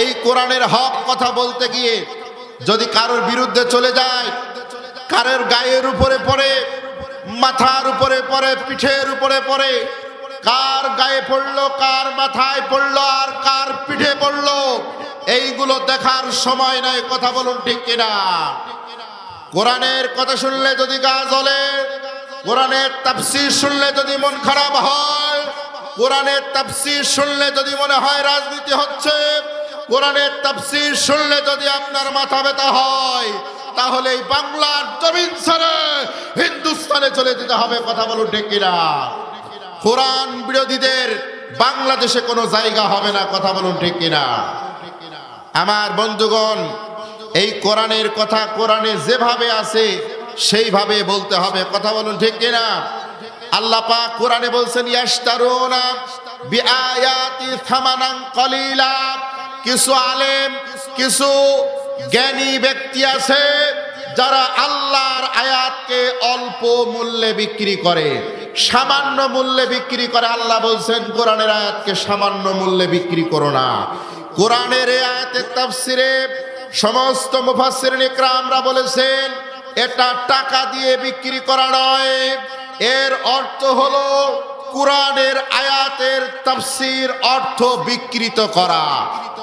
এই কোরআনের হক কথা বলতে গিয়ে যদি কারোর বিরুদ্ধে চলে যায়, কারোর গায়ের উপরে পড়ে, মাথার উপরে পড়ে, পিঠের উপরে পড়ে, কার গায়ে পড়লো, কার মাথায় পড়লো, আর কার পিঠে পড়লো, এইগুলো দেখার সময় নাই। কথা বলুন ঠিক কিনা? কোরআনের কথা শুনলে যদি গা জ্বলে, কোরআনের তাফসীর শুনলে যদি মন খারাপ হয়, কোরআনের তাফসীর শুনলে যদি মনে হয় রাজনীতি হচ্ছে, কোরআনের তাফসীর শুনলে যদি আপনার মাথা ব্যথা হয়, তাহলে এই বাংলার জমিন ছেড়ে হিন্দুস্তানে চলে যেতে হবে। কথা বলুন ঠিক কিনা? কোরআন বিরোধীদের বাংলাদেশে কোনো জায়গা হবে না। কথা বলুন ঠিক কিনা? আমার বন্ধুগণ, এই কোরআনের কথা কোরআনে যেভাবে আছে সেইভাবে বলতে হবে। কথা বলুন ঠিক কিনা? আল্লাহ পাক কোরআনে বলছেন, ইয়াশতারুনা বিআয়াতি থামানান কলিলা। কিছু আলেম, কিছু জ্ঞানী ব্যক্তি আছে যারা আল্লাহর আয়াতকে অল্প মূল্যে বিক্রি করে, সামান্য মূল্যে বিক্রি করে। আল্লাহ বলছেন কোরআনের আয়াতকে সামান্য মূল্যে বিক্রি করো না। কোরআনের এই আয়াতের তাফসিরে সমস্ত মুফাসসিরিন ইকরামরা বলেছেন এটা টাকা দিয়ে বিক্রি করা নয়, এর অর্থ হলো কোরআনের আয়াতের তাফসীর অর্থ বিকৃত করা।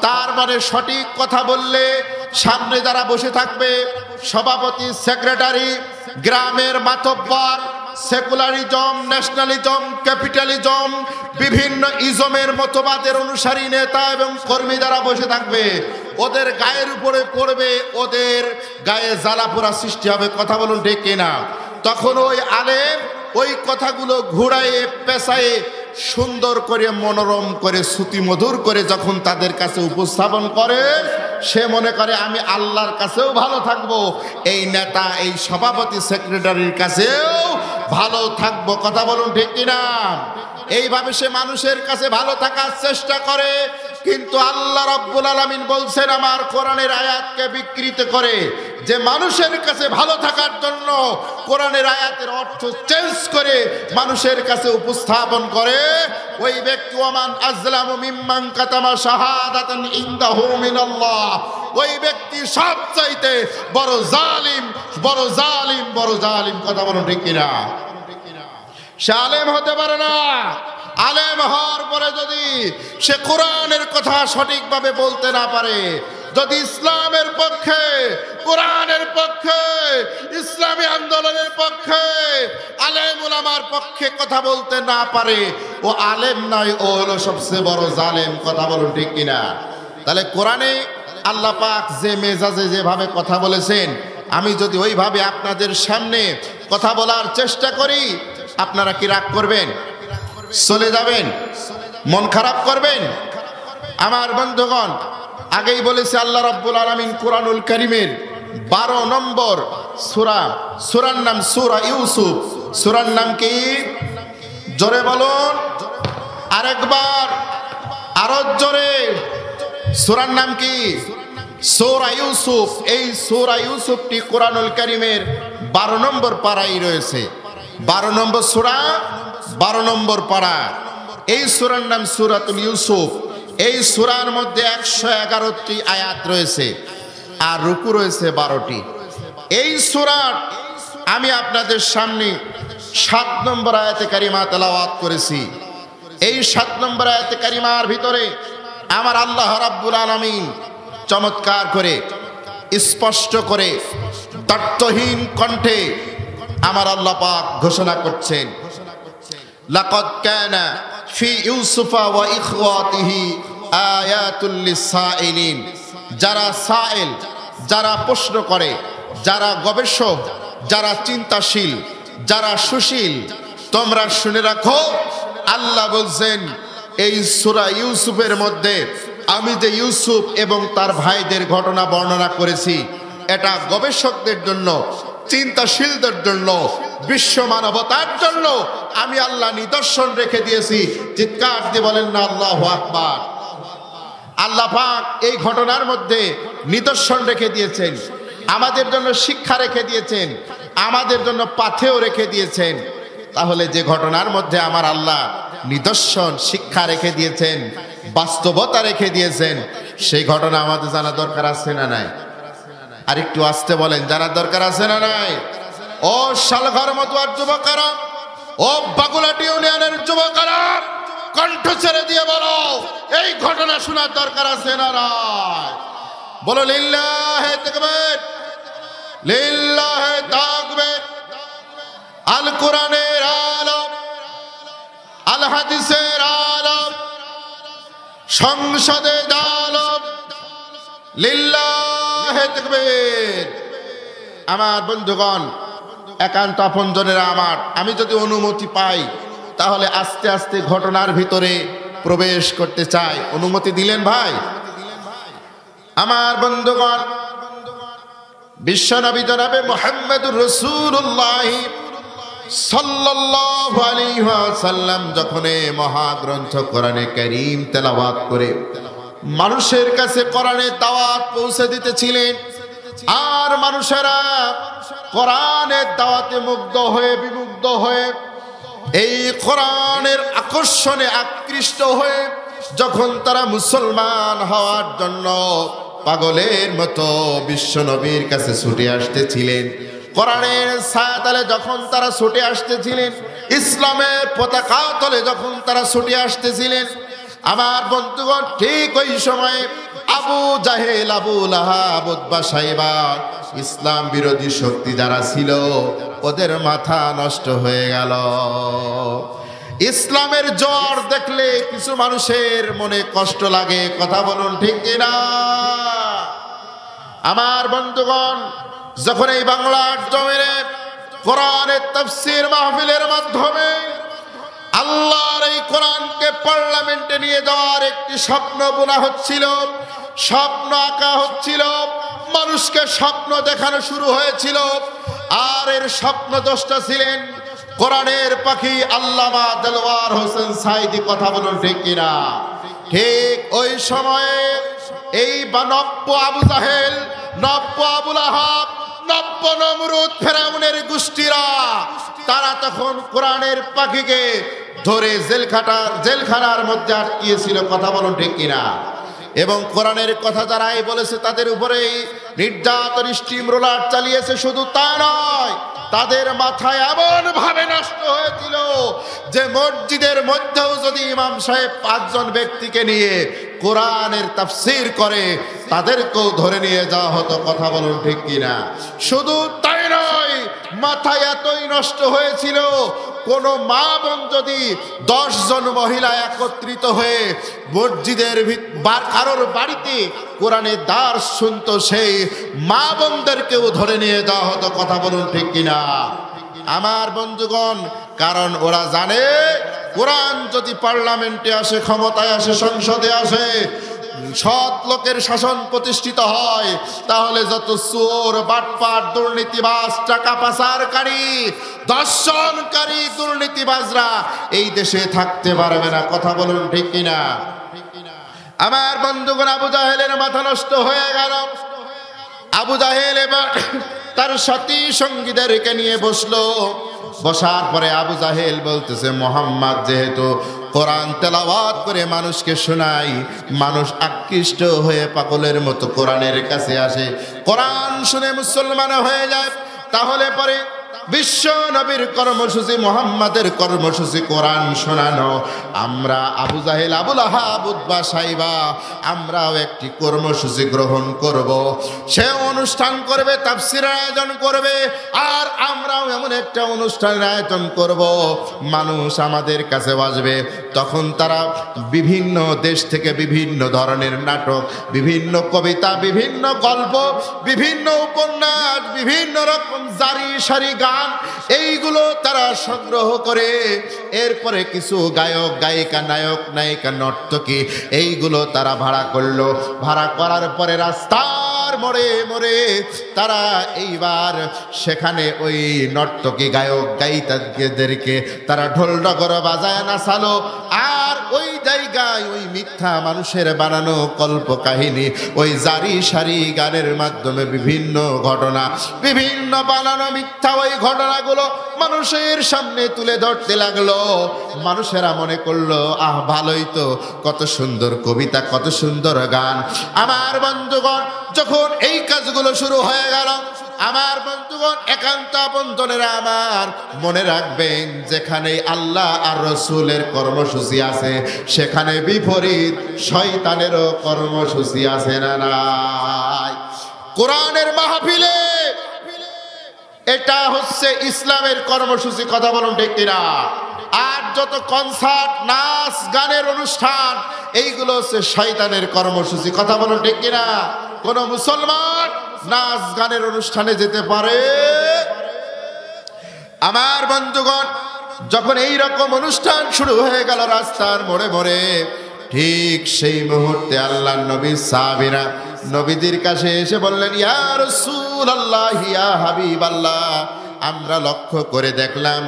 তার মানে সঠিক কথা বললে সামনে যারা বসে থাকবে, সভাপতি, সেক্রেটারি, গ্রামের মাতব্বর, সেকুলারিজম, ন্যাশনালিজম, ক্যাপিটালিজম, বিভিন্ন ইজমের মতবাদের অনুসারী নেতা এবং কর্মী যারা বসে থাকবে, ওদের গায়ের উপরে পড়বে, ওদের গায়ে জ্বালাপোড়া সৃষ্টি হবে। কথা বলুন ঠিক কিনা? তখন ওই আলেম ওই কথাগুলো ঘুরায়ে পেঁচায়ে সুন্দর করে, মনোরম করে, শ্রুতিমধুর করে যখন তাদের কাছে উপস্থাপন করে, সে মনে করে আমি আল্লাহর কাছেও ভালো থাকবো, এই নেতা, এই সভাপতি, সেক্রেটারির কাছেও ভালো থাকবো। কথা বলুন ঠিক কিনা? এইভাবে সে মানুষের কাছে ভালো থাকার চেষ্টা করে। কিন্তু আল্লাহ রাব্বুল আলামিন বলছেন আমার কোরআনের আয়াতকে বিকৃত করে, যে মানুষের কাছে ভালো থাকার জন্য কোরআনের আয়াতের অর্থ চেঞ্জ করে মানুষের কাছে উপস্থাপন করে, ওই ব্যক্তি ওমান আযলামু মিম্মান কাতামা শাহাদাতান ইনদাহু মিনাল্লাহ, ওই ব্যক্তি সবচাইতে বড় জালিম, বড় জালিম, বড় জালিম। কথা বলুন ঠিক কিনা? সে আলেম হতে পারে না। আলেম হওয়ার পরে যদি সে কোরআনের কথা সঠিকভাবে বলতে না পারে, যদি ইসলামের পক্ষে, কোরআনের পক্ষে, ইসলামী আন্দোলনের পক্ষে, আলেম উলামার পক্ষে কথা বলতে না পারে, ও আলেম নয়, ও হলো সবচেয়ে বড় জালেম। কথা বলুন ঠিক কিনা? তাহলে কোরআনে আল্লাহ পাক যে মেজাজে যেভাবে কথা বলেছেন, আমি যদি ওইভাবে আপনাদের সামনে কথা বলার চেষ্টা করি, আপনারা কি রাগ করবেন? চলে যাবেন? মন খারাপ করবেন? আমার বন্ধুগণ, আগেই বলেছে আল্লাহ রাব্বুল আলামিন কোরআনুল কারীমের 12 নম্বর সূরা, সূরার নাম সূরা ইউসুফ। সূরার নাম কি? জোরে বলুন আরেকবার, আরো জোরে। সূরার নাম কি? সূরা ইউসুফ। এই সূরা ইউসুফটি কোরআনুল কারীমের 12 নম্বর পারায় রয়েছে। 12 নম্বর সূরা, 12 নম্বর পারা। এই সূরার নাম সূরাতুল ইউসুফ। এই সূরার মধ্যে 111টি আয়াত রয়েছে আর রুকু রয়েছে 12টি। এই সূরার আমি আপনাদের সামনে 7 নম্বর আয়াতে কারিমা তেলাওয়াত করেছি। এই 7 নম্বর আয়াতে কারিমার ভিতরে আমার আল্লাহ রাব্বুল আলামিন চমৎকার করে, স্পষ্ট করে, তর্কহীন কণ্ঠে আমার আল্লাহ পাক ঘোষণা করছেন, লাকাদ কানা ফি ইউসুফা ওয়া ইখওয়াতিহি আয়াতুল লিসাইলিন। যারা সাইল, যারা প্রশ্ন করে, যারা গবেষক, যারা চিন্তাশীল, যারা সুশীল, তোমরা শুনে রাখো, আল্লাহ বলছেন এই সূরা ইউসুফের মধ্যে আমি যে ইউসুফ এবং তার ভাইদের ঘটনা বর্ণনা করেছি, এটা গবেষকদের জন্য, চিন্তাশীলদের জন্য, বিশ্ব মানবতার জন্য আমি আল্লাহ নিদর্শন রেখে দিয়েছি। চিৎকার দিয়ে বলেন না আল্লাহু আকবার। আল্লাহ পাক এই ঘটনার মধ্যে নিদর্শন রেখে দিয়েছেন, আমাদের জন্য শিক্ষা রেখে দিয়েছেন, আমাদের জন্য পাথেও রেখে দিয়েছেন। তাহলে যে ঘটনার মধ্যে আমার আল্লাহ নিদর্শন, শিক্ষা রেখে দিয়েছেন, বাস্তবতা রেখে দিয়েছেন, সেই ঘটনা আমাদের জানা দরকার আছে না নাই? আর একটু আসতে বলেন, জানার দরকার আছে না নাই? ও শালঘর মতুয়ার যুবকেরা, ও বাগুলাটি ইউনিয়নের যুবকেরা, কণ্ঠ ছেড়ে দিয়ে বলো, এই ঘটনা শোনার দরকার আছে না নাই? বলো লিল্লাহে তাকবীর, লিল্লাহে তাকবীর। আল কোরআনের আলো, আল হাদিসের আলো, সংসদে আলো, লিল্লাহে তাকবীর। আমার বন্ধুগণ, একান্ত আপনজনেরা আমার, আমি যদি অনুমতি পাই তাহলে আস্তে আস্তে ঘটনার ভিতরে প্রবেশ করতে চাই। অনুমতি দিলেন ভাই? আমার বন্ধুগণ, বিশ্বনবী জনাবে মুহাম্মদুর রাসূলুল্লাহ সাল্লাল্লাহু আলাইহি ওয়াসাল্লাম যখন এই মহাগ্রন্থ কোরআনে কারীম তেলাওয়াত করে মানুষের কাছে কোরআনের দাওয়াত পৌঁছে দিতেছিলেন, আর মানুষেরা কোরআনের দাওয়াতে মুগ্ধ হয়ে বিমুগ্ধ হয়ে এই কোরআনের আকর্ষণে আকৃষ্ট হয়ে যখন তারা মুসলমান হওয়ার জন্য পাগলের মতো বিশ্বনবীর কাছে ছুটে আসতেছিলেন, কোরআনের ছায়াতলে যখন তারা ছুটে আসতেছিলেন, ইসলামের পতাকা তলে যখন তারা ছুটে আসতেছিলেন, আমার বন্ধুগণ ঠিক ওই সময়ে আবু জাহেল, আবু লাহাব, উতবা, সাইবা, ইসলাম বিরোধী শক্তি যারা ছিল ওদের মাথা নষ্ট হয়ে গেল। ইসলামের জ্বর দেখলে কিছু মানুষের মনে কষ্ট লাগে, কথা বলুন ঠিক কিনা? আমার বন্ধুগণ, যখন এই বাংলার জমিনে কোরআনের তাফসীর মাহফিলের মাধ্যমে আল্লাহর এই কোরআনকে পার্লামেন্টে নিয়ে যাওয়ার একটি স্বপ্ন বোনা হচ্ছিল, স্বপ্ন আঁকা হচ্ছিল, মানুষকে স্বপ্ন দেখানো শুরু হয়েছিল, আর এর স্বপ্নদ্রষ্টা ছিলেন কোরআনের পাখি আল্লামা দেলওয়ার হোসেন সাঈদী, কথা বলুন ঠিক কিনা? ঠিক ওই সময়ে এই নব্য আবু জাহেল, নব্য আবু লাহাব, নব্য নমরুদ, ফেরাউনের গোষ্ঠীরা তারা তখন কোরআনের পাখিকে ধরে জেলখানার মধ্যে আটকিয়েছিল, কথা বলুন ঠিক কিনা? এবং কোরআনের কথা যারাই বলেছে তাদের উপরেই নির্যাতন, স্টিম রোলার চালিয়েছে। শুধু তা নয়, তাদের মাথায় এমন ভাবে নষ্ট হয়েছিল যে মসজিদের মধ্যেও যদি ইমাম সাহেব 5 জন ব্যক্তিকে নিয়ে কোরআনের তাফসীর করে তাদেরকেও ধরে নিয়ে যাওয়া হতো, কথা বলুন ঠিক কিনা? শুধু তাই নয়, মাথায় এতই নষ্ট হয়েছিল, কোন মা বোন যদি 10 জন মহিলা একত্রিত হয়ে মসজিদের কারোর বাড়িতে কোরআনের দার্স শুনতো, সেই মা বোনদেরকেও ধরে নিয়ে যাওয়া হতো, কথা বলুন ঠিক কিনা? আমার বন্ধুগণ, কারণ ওরা জানে কোরআন যদি পার্লামেন্টে আসে, ক্ষমতায় আসে, সংসদে আসে, সৎ লোকের শাসন প্রতিষ্ঠিত হয়, তাহলে যত চোর, বাটপাট, দুর্নীতিবাজ, টাকা পাচারকারী, দর্শনকারী, দুর্নীতিবাজরা এই দেশে থাকতে পারবে না, কথা বলুন ঠিক কিনা? আমার বন্ধুগণ, আবু জাহেলের মাথা নষ্ট হয়ে গেল। আবু জাহেল এবার তার সাথী সঙ্গীদেরকে নিয়ে বসলো। বসার পরে আবু জাহেল বলতেছে, মোহাম্মদ যেহেতু কোরআন তেলাওয়াত করে মানুষকে শোনাই, মানুষ আকৃষ্ট হয়ে পাগলের মতো কোরআনের কাছে আসে, কোরআন শুনে মুসলমান হয়ে যায়, তাহলে পরে বিশ্ব নবীর কর্মসূচি, মুহাম্মাদের কর্মসূচি কোরআন শোনানো। আমরা আবু জাহেল, আবু লাহাব, উতবা, সাইবা আমরাও একটি কর্মসূচি গ্রহণ করব। সে অনুষ্ঠান করবে, তাফসীরের আয়োজন করবে, আর আমরাও এমন একটা অনুষ্ঠানের আয়োজন করব, মানুষ আমাদের কাছে আসবে। তখন তারা বিভিন্ন দেশ থেকে বিভিন্ন ধরনের নাটক, বিভিন্ন কবিতা, বিভিন্ন গল্প, বিভিন্ন উপন্যাস, বিভিন্ন রকম জারি সারি গান, এইগুলো তারা সংগ্রহ করে এরপরে কিছু গায়ক, গায়িকা, নায়ক, নায়িকা, নর্তকী এইগুলো তারা ভাড়া করলো। ভাড়া করার পরে রাস্তার মোড়ে মোড়ে তারা এইবার সেখানে ওই নর্তকী, গায়ক, গায়িকাদেরকে তারা ঢোল ডগর বাজায় নাচালো। আর ওই জায়গায় ওই মিথ্যা মানুষের বানানো কল্প কাহিনী, ওই জারি সারি গানের মাধ্যমে বিভিন্ন ঘটনা, বিভিন্ন বানানো মিথ্যা ওই ঘটনাগুলো মানুষের সামনে তুলে ধরতে লাগলো। মানুষেরা মনে করলো আহ ভালোই তো, কত সুন্দর কবিতা, কত সুন্দর গান। আমার বন্ধুগণ, যখন এই কাজগুলো শুরু হয়ে গেল, আমার বন্ধুগণ, একান্ত আপনজনেরা আমার মনে রাখবেন, যেখানে আল্লাহ আর রসুলের কর্মসূচি আছে সেখানে বিপরীত শয়তানেরও কর্মসূচি আছে না নাই? কোরআনের মাহফিলে এটা হচ্ছে ইসলামের কর্মসূচি, কথা বলুন ঠিক কিনা? আর যত কনসার্ট, নাচ গানের অনুষ্ঠান, এইগুলো হচ্ছে শয়তানের কর্মসূচি, কথা বলুন ঠিক কিনা? কোন মুসলমান নাচ গানের অনুষ্ঠানে যেতে পারে? আমার বন্ধুগণ, যখন এই রকম অনুষ্ঠান শুরু হয়ে গেল রাস্তার মোড়ে মোড়ে, ঠিক সেই মুহূর্তে আল্লাহর নবী সাহাবীরা নবীদের কাছে এসে বললেন, ইয়া রাসূলুল্লাহ, ইয়া হাবিবাল্লাহ, আমরা লক্ষ্য করে দেখলাম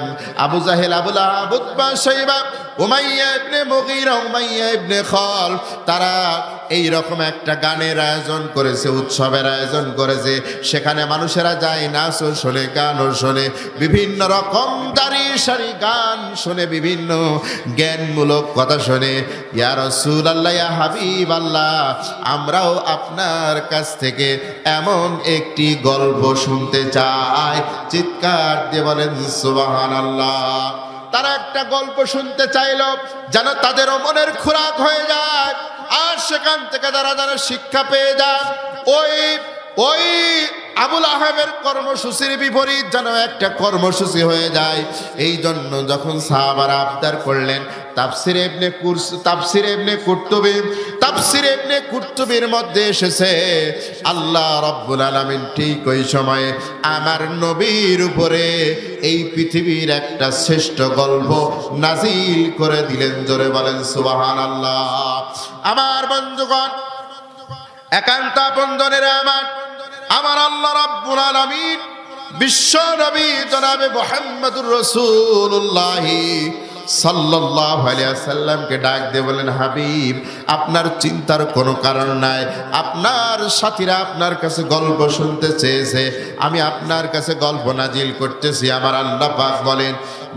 আবু জাহেল, আবু লাহাব, উতবা, শাইবা, উমাইয়া ইবনে মুগীরা, উমাইয়া ইবনে খালফ, তারা এই রকম একটা গানের আয়োজন করেছে, উৎসবের আয়োজন করেছে। সেখানে মানুষেরা যায়, নাচও শোনে, গানও শোনে, বিভিন্ন রকম দাঁড়ি সারি গান শোনে, বিভিন্ন জ্ঞানমূলক কথা শোনে। ইয়া রাসূলুল্লাহ, ইয়া হাবিবাল্লাহ, আমরাও আপনার কাছ থেকে এমন একটি গল্প শুনতে চাই। চিৎকার দিয়ে বলেন সুবহানাল্লাহ। তারা একটা গল্প শুনতে চাইল যেন তাদেরও মনের খোরাক হয়ে যায়, আর সেখান থেকে তারা যেন শিক্ষা পেয়ে যায়। ওই আবুল আহাবের কর্মসূচির বিপরীত যেন একটা কর্মসূচি হয়ে যায়। এই জন্য যখন সাহাবারা আবদার করলেন, তাফসিরে ইবনে কুরতুবীর মধ্যে এসেছে, আল্লাহ রাব্বুল আলামিন ঠিক ওই সময়ে আমার নবীর উপরে এই পৃথিবীর একটা শ্রেষ্ঠ গল্প নাজিল করে দিলেন। জোরে বলেন সুবহানাল্লাহ। আমার বন্ধুগণ, একান্ত আপনজনেরা আমার আল্লাহ রাব্বুল আলামিন বিশ্ব নবী জনাবে মুহাম্মদুর রাসূলুল্লাহ সাল্লাল্লাহু আলাইহি ওয়াসাল্লামকে ডাক দিয়ে বলেন, হাবিব, আপনার চিন্তার কোনো কারণ নাই। আপনার সাথীরা আপনার কাছে গল্প শুনতে চেয়েছে, আমি আপনার কাছে গল্প নাজিল করতেছি। আমার আল্লাহ পাক বলেন,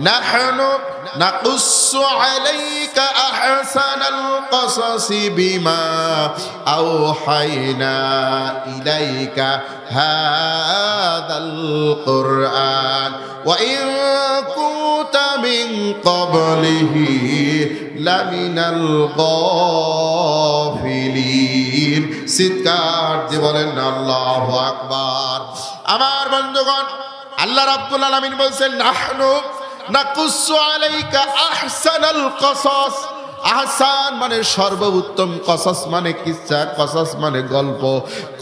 নাহনু নাকুসু আলাইকা আহসানাল কসাসি বিমা আওহাইনা ইলাইকা হাদাল কুরআন ওয়া ইন কুনতা মিন ক্বাবলিহি লামিনাল গাফিলিন। চিৎকার দিয়ে বলেন আল্লাহু আকবার। আমার বন্ধুগণ, আল্লাহ রাব্বুল আলামিন বলছেন, নাহনু নাকুসু আলাইকা আহসানাল কসাস। আহসান মানে সর্বোত্তম, কসাস মানে কিচ্ছা, কসাস মানে গল্প,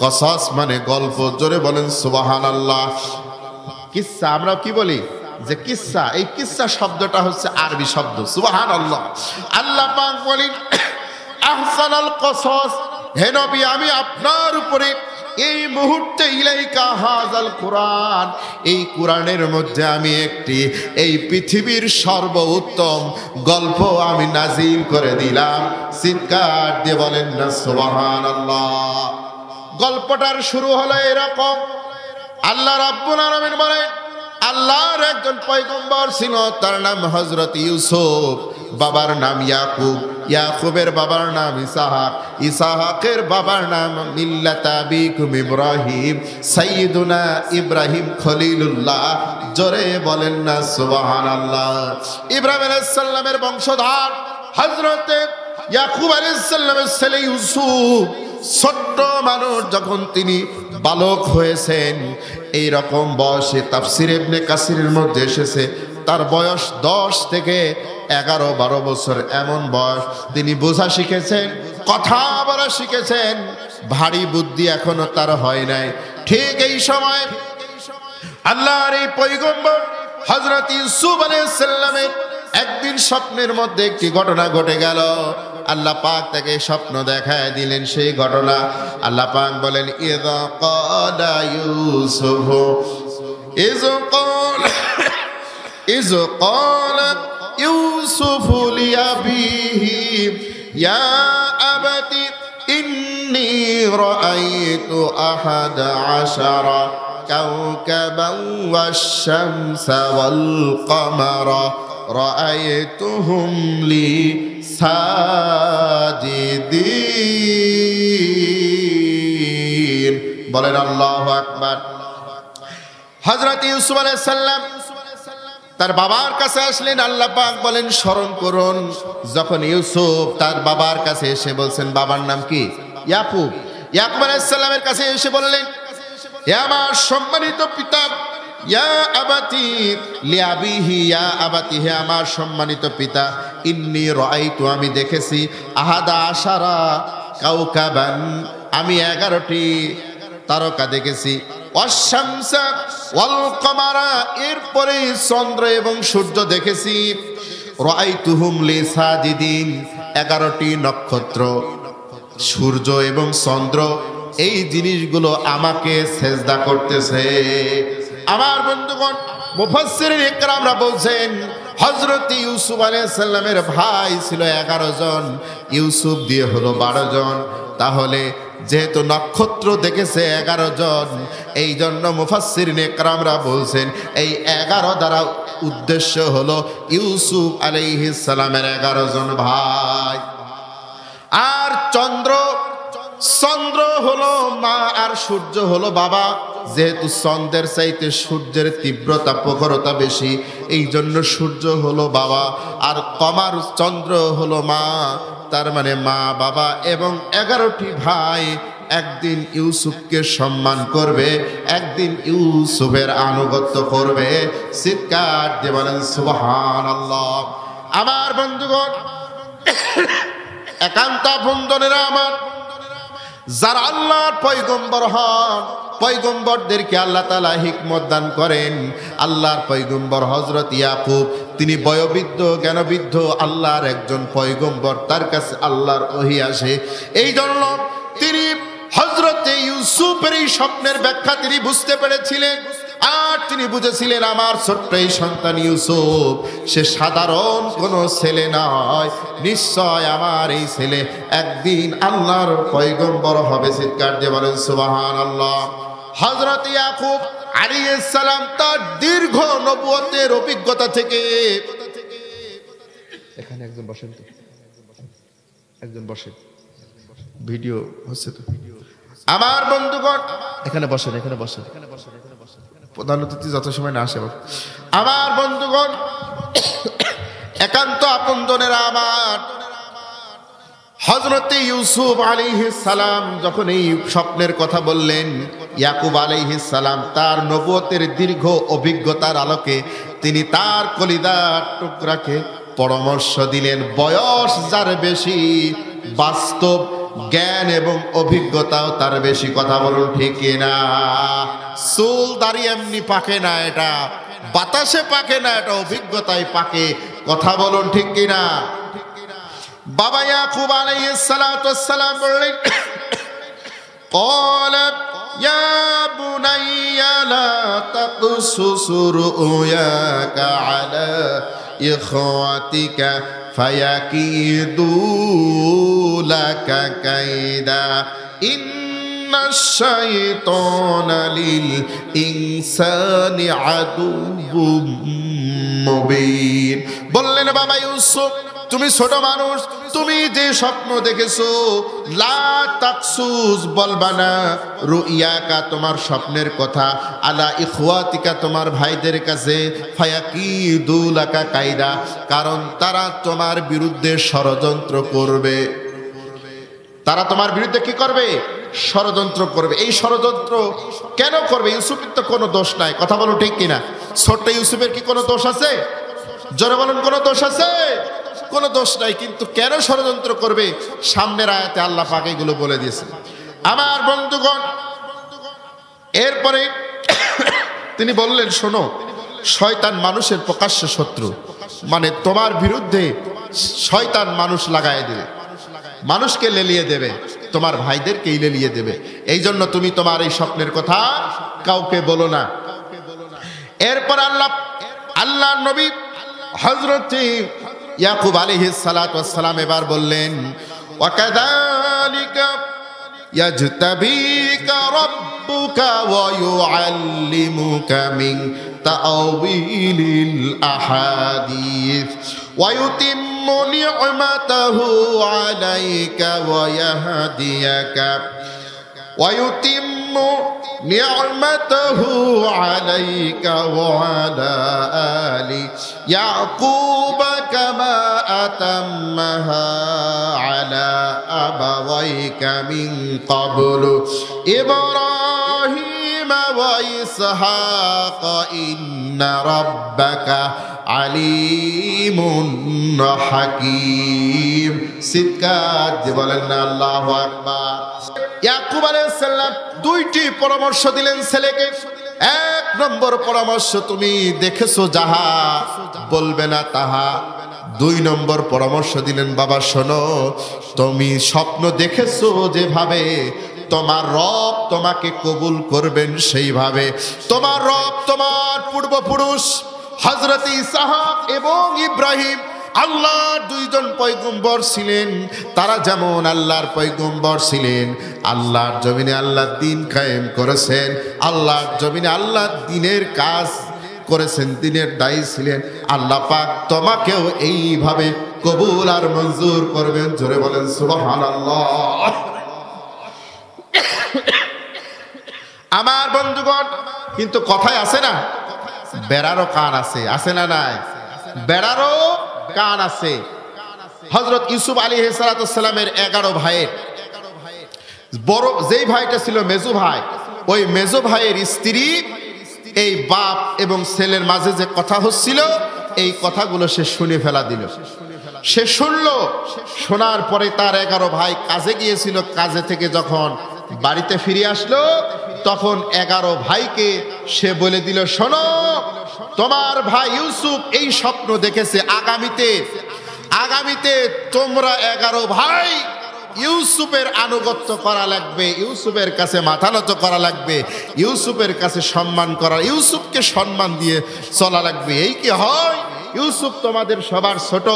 কসাস মানে গল্প। জোরে বলেন সুবহানাল্লাহ। কিচ্ছা আমরা কি বলি যে কিচ্ছা, এই কিচ্ছা শব্দটা হচ্ছে আরবি শব্দ। সুবহানাল্লাহ। আল্লাহ পাক বলেন আহসানাল কসাস, হে নবী, আমি আপনার উপরে এই মুহূর্তে ইলাইকা হাযাল কুরআন, এই কোরআনের মধ্যে আমি একটি এই পৃথিবীর সর্বোত্তম গল্প আমি নাজিল করে দিলাম। চিৎকার দিয়ে বলেন না সুবহানাল্লাহ। গল্পটার শুরু হলো এরকম, আল্লাহ রাব্বুল আলামিন বলেন, আল্লাহর একজন পয়গম্বর ছিল, তার নাম হযরত ইউসুফ, বাবার নাম ইয়াকুব, ইয়াকুবের বাবার নাম ইসহাক, ইসহাকের বাবার নাম মিল্লাত আবিকুম ইব্রাহিম, সাইয়্যিদুনা ইব্রাহিম খলিলুল্লাহ। জোরে বলেন না সুবহানাল্লাহ। ইব্রাহিম আলাইহিস সালামের বংশধর হযরত ইয়াকুব আলাইহিস সালামের ছেলে ইউসুফ, ছোট্ট মানুষ যখন তিনি বালক হয়েছেন, এই রকম বয়সে তাফসির ইবনে কাসিরের মধ্যে এসেছে তার বয়স 10 থেকে 11-12 বছর, এমন বয়স। তিনি বোঝা শিখেছেন, কথা বলা শিখেছেন, ভারী বুদ্ধি এখনো তার হয় নাই। ঠিক এই সময় আল্লাহর এই পয়গম্বর হযরত ইউসুফ আলাইহিস সালামের একদিন স্বপ্নের মধ্যে একটি ঘটনা ঘটে গেল। আল্লাহ পাক তাকে স্বপ্ন দেখায় দিলেন সেই ঘটনা। আল্লাহ পাক বলেন, ইযা ক্বালা ইউসুফ ইয ক্বালা ইউসুফ লিআবিহি ইয়া আবাতি ইন্নী রাআইতু আহাদা আশারা কাওকাবান ওয়াশ-শামসা ওয়াল কমারা রাআইতুহুম লি সাজিদিন। বলেন আল্লাহু আকবার। হযরত ইউসুফ আলাইহিস সালাম তার বাবার কাছে আসলেন। আল্লাহ পাক বলেন স্মরণ করুন, যখন ইউসুফ তার বাবার কাছে এসে বলছেন, বাবার নাম কি? ইয়াকুব। ইয়াকুব আলাইহিস সালামের কাছে এসে বললেন, হে আমার সম্মানিত পিতা, ইয়া আবাতি লিআবিহি, ইয়া আবাতি, হে আমার সম্মানিত পিতা, ইন্নী রাআইতু, আমি দেখেছি, আহাদা আশারা কাওকাবান, আমি 11টি তারকা দেখেছি, ওয়াশ-শামসা ওয়াল কমারা, এরপরে চন্দ্র এবং সূর্য দেখেছি, রাআইতুহুম লি সাজিদিন, 11টি নক্ষত্র, সূর্য এবং চন্দ্র, এই জিনিসগুলো আমাকে সেজদা করতেছে। আমার বন্ধুগণ, মুফাসসিরিন ইকরামরা বলছেন হযরত ইউসুফ আলাইহিস সালামের ভাই ছিল 11 জন, ইউসুফ দিয়ে হলো 12 জন। তাহলে যেহেতু নক্ষত্র দেখেছে 11 জন, এই জন্য মুফাসসিরিন ইকরামরা বলছেন এই 11 দ্বারা উদ্দেশ্য হলো ইউসুফ আলাইহিস সালামের 11 জন ভাই। আর চন্দ্র হলো মা, আর সূর্য হলো বাবা। যেহেতু চন্দ্রের চাইতে সূর্যের তীব্রতা প্রখরতা বেশি, এই জন্য সূর্য হলো বাবা, আর কমার চন্দ্র হলো মা। তার মানে মা, বাবা এবং 11টি ভাই একদিন ইউসুফকে সম্মান করবে, একদিন ইউসুফের আনুগত্য করবে। চিৎকার দিয়ে বলেন সুবহানাল্লাহ। আমার বন্ধুগণ, একান্ত বন্ধনেরা আমার, যারা আল্লাহর পয়গম্বর হন, পয়গম্বরদেরকে আল্লাহ তাআলা হিকমত দান করেন। আল্লাহর পয়গম্বর হযরত ইয়াকুব, তিনি বয়োবৃদ্ধ জ্ঞানবৃদ্ধ আল্লাহর একজন পয়গম্বর, তার কাছে আল্লাহর ওহী আসে। এই জন্য তিনি হযরত ইউসুফের এই স্বপ্নের ব্যাখ্যা তিনি বুঝতে পেরেছিলেন। আর তিনি বুঝেছিলেন আমার ছোট্ট এই সন্তান ইউসুফ, সে সাধারণ কোনো ছেলে নয়, নিশ্চয় আমার এই ছেলে একদিন আল্লাহর পয়গম্বর হবে। চিৎকার দিয়ে বলেন সুবহানাল্লাহ। হযরত ইয়াকুব আলাইহিস সালাম তার দীর্ঘ নবুয়তের অভিজ্ঞতা থেকে, এখানে একজন বসেন তো, একজন বসেন, ভিডিও হচ্ছে তো। আমার বন্ধুগণ, এখানে বসেন, এখানে বসেন, প্রধান অতিথি যত সময় না আসে। আমার বন্ধুগণ, একান্ত আপনজনেরা আমার, হযরত ইউসুফ আলাইহিস সালাম যখন এই স্বপ্নের কথা বললেন, ইয়াকুব আলাইহিস সালাম তার নবুয়তের দীর্ঘ অভিজ্ঞতার আলোকে তিনি তার কলিজার টুকরাকে পরামর্শ দিলেন। বয়স যার বেশি, বাস্তব জ্ঞান এবং অভিজ্ঞতাও তার বেশি। কথা বলুন ঠিক কিনা? চুল দাড়ি এমনি পাকে না, এটা বাতাসে পাকে না, এটা অভিজ্ঞতায় পাকে। কথা বলুন ঠিক কিনা? বাবা ইয়াকুব আলাইহিস সালাতু ওয়াস সালাম বললেন, ক্বালা ইয়া বুনাইয়া লা তাকসুস রুয়াকা আলা ইখওয়াতিকা ফায়াকিদু লাকা কাইদা ইন্নাশ শাইতানা লিল ইনসানি আদুউম মুবিন। বললেন বাবা ইউসুফ, তুমি ছোট মানুষ, তুমি যে স্বপ্ন দেখেছো, লা তাকসুস, বলবা না, রুইয়াকা, তোমার স্বপ্নের কথা, আলা ইখওয়াতিকা, তোমার ভাইদের কাছে, ফায়াকিদু লাকা কাইদা, কারণ তারা তোমার বিরুদ্ধে ষড়যন্ত্র করবে। তারা তোমার বিরুদ্ধে কি করবে? ষড়যন্ত্র করবে। এই ষড়যন্ত্র কেন করবে? ইউসুফের তো কোনো দোষ নাই। কথা বলো ঠিক কিনা? ছোট্ট ইউসুফের কি কোনো দোষ আছে? জোরে বলুন, কোনো দোষ আছে? কোনো দোষ নাই। কিন্তু কেন ষড়যন্ত্র করবে? সামনের আয়াতে আল্লাহ পাক এগুলো বলে দিয়েছেন। আমার বন্ধুগণ, এরপরে তিনি বললেন, শোনো, শয়তান মানুষের প্রকাশ্য শত্রু। মানে তোমার বিরুদ্ধে শয়তান মানুষ লাগায় দেবে, মানুষকে লেলিয়ে দেবে, তোমার ভাইদেরকেই লেলিয়ে দেবে। এই জন্য তুমি তোমার এই স্বপ্নের কথা কাউকে বলো না। এরপর আল্লাহ নবী হযরত ইয়াকুব আলাইহিস সালাতু ওয়াস সালাম এবার বললেন, ওয়াকাযালিকা ইয়াজতাবিকা রাব্বুকা ওয়া ইউআল্লিমুকা মিন তাআউইলিল আহাদিস ওয়া ইউতিম্মু নি'মাতাহু আলাইকা ওয়া ইয়াহদিয়াকা ويتم نعمته عليك وعلى آل يعقوب كما أتمها على أبويك من قبل إبراهيم وإسحاق إن ربك عليم حكيم সিদকাত বলেন আল্লাহু আকবার। ইয়াকুব আলাইহিস সালাম দুইটি পরামর্শ দিলেন ছেলেকে। এক নম্বর পরামর্শ, তুমি দেখেছো যাহা বলবে না তাহা। দুই নম্বর পরামর্শ দিলেন, বাবা শোনো, তুমি স্বপ্ন দেখেছো যেভাবে তোমার রব তোমাকে কবুল করবেন সেইভাবে। তোমার রব তোমার পূর্বপুরুষ হযরত ইসহাক এবং ইব্রাহিম আল্লাহর দুইজন পয়গম্বর ছিলেন, তারা যেমন আল্লাহর পয়গম্বর ছিলেন, আল্লাহর জমিনে আল্লাহর দ্বীন কায়েম করেছেন, আল্লাহর জমিনে আল্লাহর দ্বীনের কাজ করেছেন, দ্বীনের দায়ী ছিলেন। আল্লাহ পাক তোমাকেও এইভাবে কবুল আর মঞ্জুর করবেন। জোরে বলেন সুবহানাল্লাহ। আমার বন্ধুগণ, কিন্তু কথায় আছে না, বেড়ারও কান আছে, আছে না নাই? বেড়ারও কান আছে। হযরত ইউসুফ আলাইহিস সালামের 11 ভাইয়ের বড় যেই ভাইটা ছিল মেজো ভাই, ওই মেজো ভাইয়ের স্ত্রী এই বাপ এবং ছেলের মাঝে যে কথা হচ্ছিল, এই কথাগুলো সে শুনে ফেলা দিল। সে শুনলো, শোনার পরে তার 11 ভাই কাজে গিয়েছিল, কাজে থেকে যখন বাড়িতে ফিরে আসলো, তখন 11 ভাইকে সে বলে দিল, শোনো, তোমার ভাই ইউসুফ এই স্বপ্ন দেখেছে, আগামীতে তোমরা 11 ভাই ইউসুফের আনুগত্য করা লাগবে, ইউসুফের কাছে মাথা নত করা লাগবে, ইউসুফের কাছে সম্মান করা, ইউসুফকে সম্মান দিয়ে চলা লাগবে। এই কি হয়? ইউসুফ তোমাদের সবার ছোট,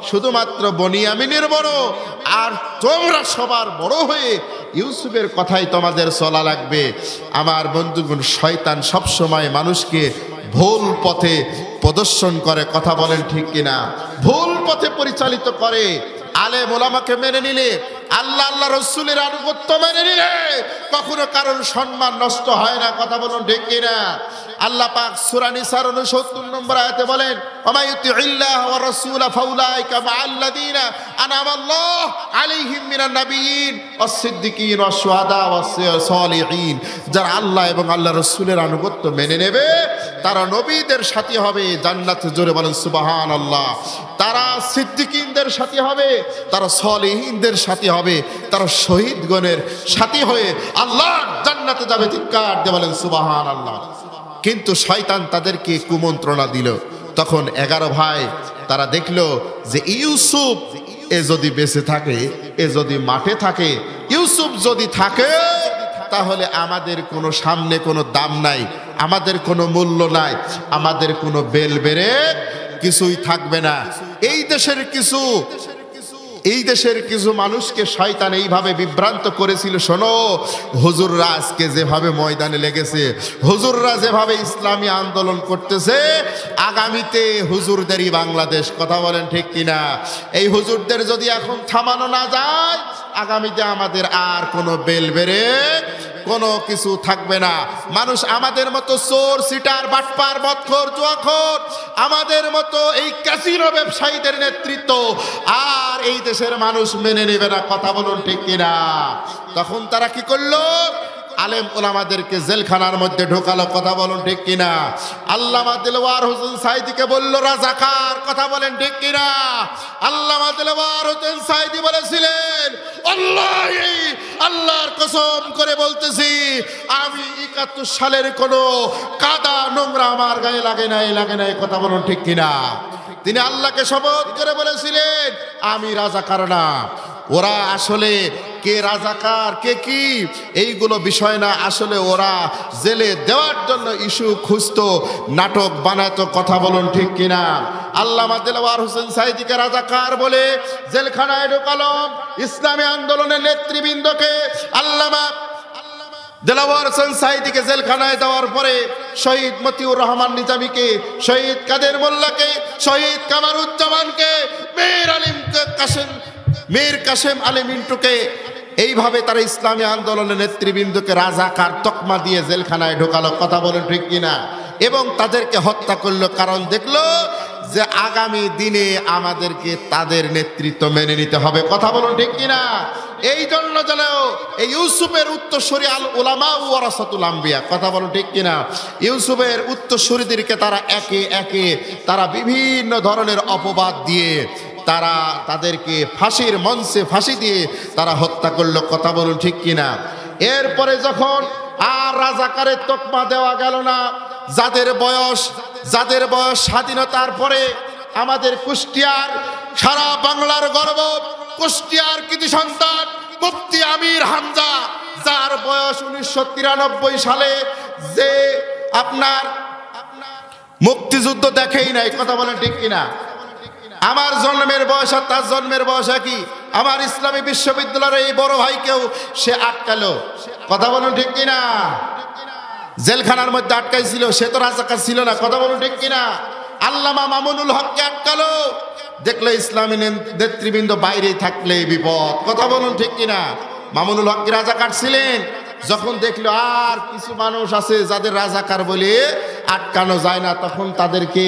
শুধুমাত্র বনিয়ামিনের বড়, আর তোমরা সবার বড় হয়ে ইউসুফের কথাই তোমাদের চলা লাগবে। আমার বন্ধুগণ, শয়তান সবসময় মানুষকে ভুল পথে প্রদর্শন করে, কথা বলেন ঠিক কিনা? ভুল পথে পরিচালিত করে। আলেম ওলামাকে মেনে নিলে, আল্লাহ আল্লাহ রসুলের আনুগত্য মেনে নিলে কখনো কারোর সম্মান নষ্ট হয় না, কথা বলুন ঠিক কিনা? আল্লাহ পাক সূরা নিসার 69 নম্বর আয়াতে বলেন, ওয়া ইউতিইল্লাহ ওয়া রাসূলা ফাউলাইকা মাআল্লাযীনা আনআমাল্লাহু আলাইহিম মিনান নাবিয়্যিন ওয়াস সিদ্দিকিন ওয়াস শুহাদা ওয়াস সালিহিন। যারা আল্লাহ এবং আল্লাহ রাসূলের আনুগত্য মেনে নেবে, তারা নবীদের সাথী হবে জান্নাতে। জোরে বলেন সুবহানাল্লাহ। তারা সিদ্দিকিনদের সাথী হবে, তারা সালিহিনদের সাথী হবে, তারা শহীদগণের সাথী হয়ে আল্লাহ জান্নাতে যাবে। চিৎকার দিয়ে বলেন সুবহানাল্লাহ। কিন্তু শয়তান তাদেরকে কুমন্ত্রণা দিল। তখন 11 ভাই তারা দেখলো যে ইউসুফ এ যদি বেঁচে থাকে, এ যদি মাঠে থাকে, ইউসুফ যদি থাকে, তাহলে আমাদের কোনো সামনে কোনো দাম নাই, আমাদের কোনো মূল্য নাই, আমাদের কোনো বেল বেড়ে কিছুই থাকবে না। এই দেশের কিছু মানুষকে শয়তান এইভাবে বিভ্রান্ত করেছিল, শোনো, হুজুররা আজকে যেভাবে ময়দানে লেগেছে, হুজুররা যেভাবে ইসলামী আন্দোলন করতেছে, আগামীতে হুজুরদেরই বাংলাদেশ, কথা বলেন ঠিক কিনা? এই হুজুরদের যদি এখন থামানো না যায়, আগামীতে আমাদের আর কোনো বেল বেড়ে কোনো কিছু থাকবে না। মানুষ আমাদের মতো চোর, সিটার, বাটপার, মদখোর, জুয়াখোর, আমাদের মতো এই ক্যাসিনো ব্যবসায়ীদের নেতৃত্ব আর এই দেশের মানুষ মেনে নেবে না, কথা বলুন ঠিক কিনা? তখন তারা কি করলো? আলেম ওলামাদেরকে জেলখানার মধ্যে ঢোকালো, কথা বলুন ঠিক কিনা? আল্লামা দিলওয়ার হোসেন সাইদিকে বললো রাজাকার, কথা বলেন ঠিক কিনা? আল্লামা দিলওয়ার হোসেন সাইদি বলেছিলেন, আল্লাহর কসম করে বলতেছি, আমি 71 সালের কোনো কাদা নোংরা আমার গায়ে লাগে নাই, কথা বলুন ঠিক কিনা? তিনি আল্লাহকে শপথ করে বলেছিলেন, আমি রাজাকার না। ওরা আসলে কে রাজাকার কে কি এইগুলো বিষয় না, আসলে ওরা জেলে দেওয়ার জন্য ইস্যু খুঁজতো, নাটক বানাতো, কথা বলুন ঠিক কিনা? আল্লামা দেলাওয়ার হোসেন সাঈদীকে রাজাকার বলে জেলখানায় ঢোকালো। ইসলামী আন্দোলনের নেতৃবৃন্দকে আল্লামা দেলাওয়ার হোসেন সাঈদীকে জেলখানায় দেওয়ার পরে শহীদ মতিউর রহমান নিজামীকে, শহীদ কাদের মোল্লাকে, শহীদ কামারুজ্জামানকে, মীর কাসেম আলী মিন্টুকে, এইভাবে তারা ইসলামী আন্দোলনের নেতৃবৃন্দকে রাজাকার তকমা দিয়ে জেলখানায় ঢোকালো। কথা বলেন ঠিক কিনা? এবং তাদেরকে হত্যা করলো, কারণ দেখলো যে আগামী দিনে আমাদেরকে তাদের নেতৃত্ব মেনে নিতে হবে। কথা বলুন ঠিক কিনা? এই জন্য যেন এই ইউসুফের উত্তরসূরি আল উলামা ওয়ারাসাতুল আম্বিয়া, কথা বলুন ঠিক কিনা? ইউসুফের উত্তরসূরিদেরকে তারা একে একে তারা বিভিন্ন ধরনের অপবাদ দিয়ে তারা তাদেরকে ফাঁসির মঞ্চে ফাঁসি দিয়ে তারা হত্যা করলো। কথা বলুন ঠিক কিনা? এরপরে যখন আর রাজাকারের তকমা দেওয়া গেল না, যাদের বয়স স্বাধীনতার পরে আমাদের কুষ্টিয়ার, সারা বাংলার গর্ব, কুষ্টিয়ার কৃতি সন্তান মুফতি আমির হামজা, যার বয়স 1993 সালে, যে আপনার মুক্তিযুদ্ধ দেখেই নাই। কথা বলেন ঠিক কিনা? আমার জন্মের বয়স আর তার জন্মের বয়স একই। আমার ইসলামী বিশ্ববিদ্যালয়ের এই বড় ভাইকেও সে আটকালো। কথা বলুন ঠিক কিনা? জেলখানার মধ্যে আটকাইছিল, সে তো রাজাকার ছিল না। কথা বলুন ঠিক কিনা? আল্লামা মামুনুল হককে আটকালো, দেখলে ইসলামী নেতৃবৃন্দ বাইরে থাকলে বিপদ। কথা বলুন ঠিক কিনা? মামুনুল হক কি রাজাকার ছিলেন? যখন দেখলো আর কিছু মানুষ আছে যাদের রাজাকার বলে আটকানো যায় না, তখন তাদেরকে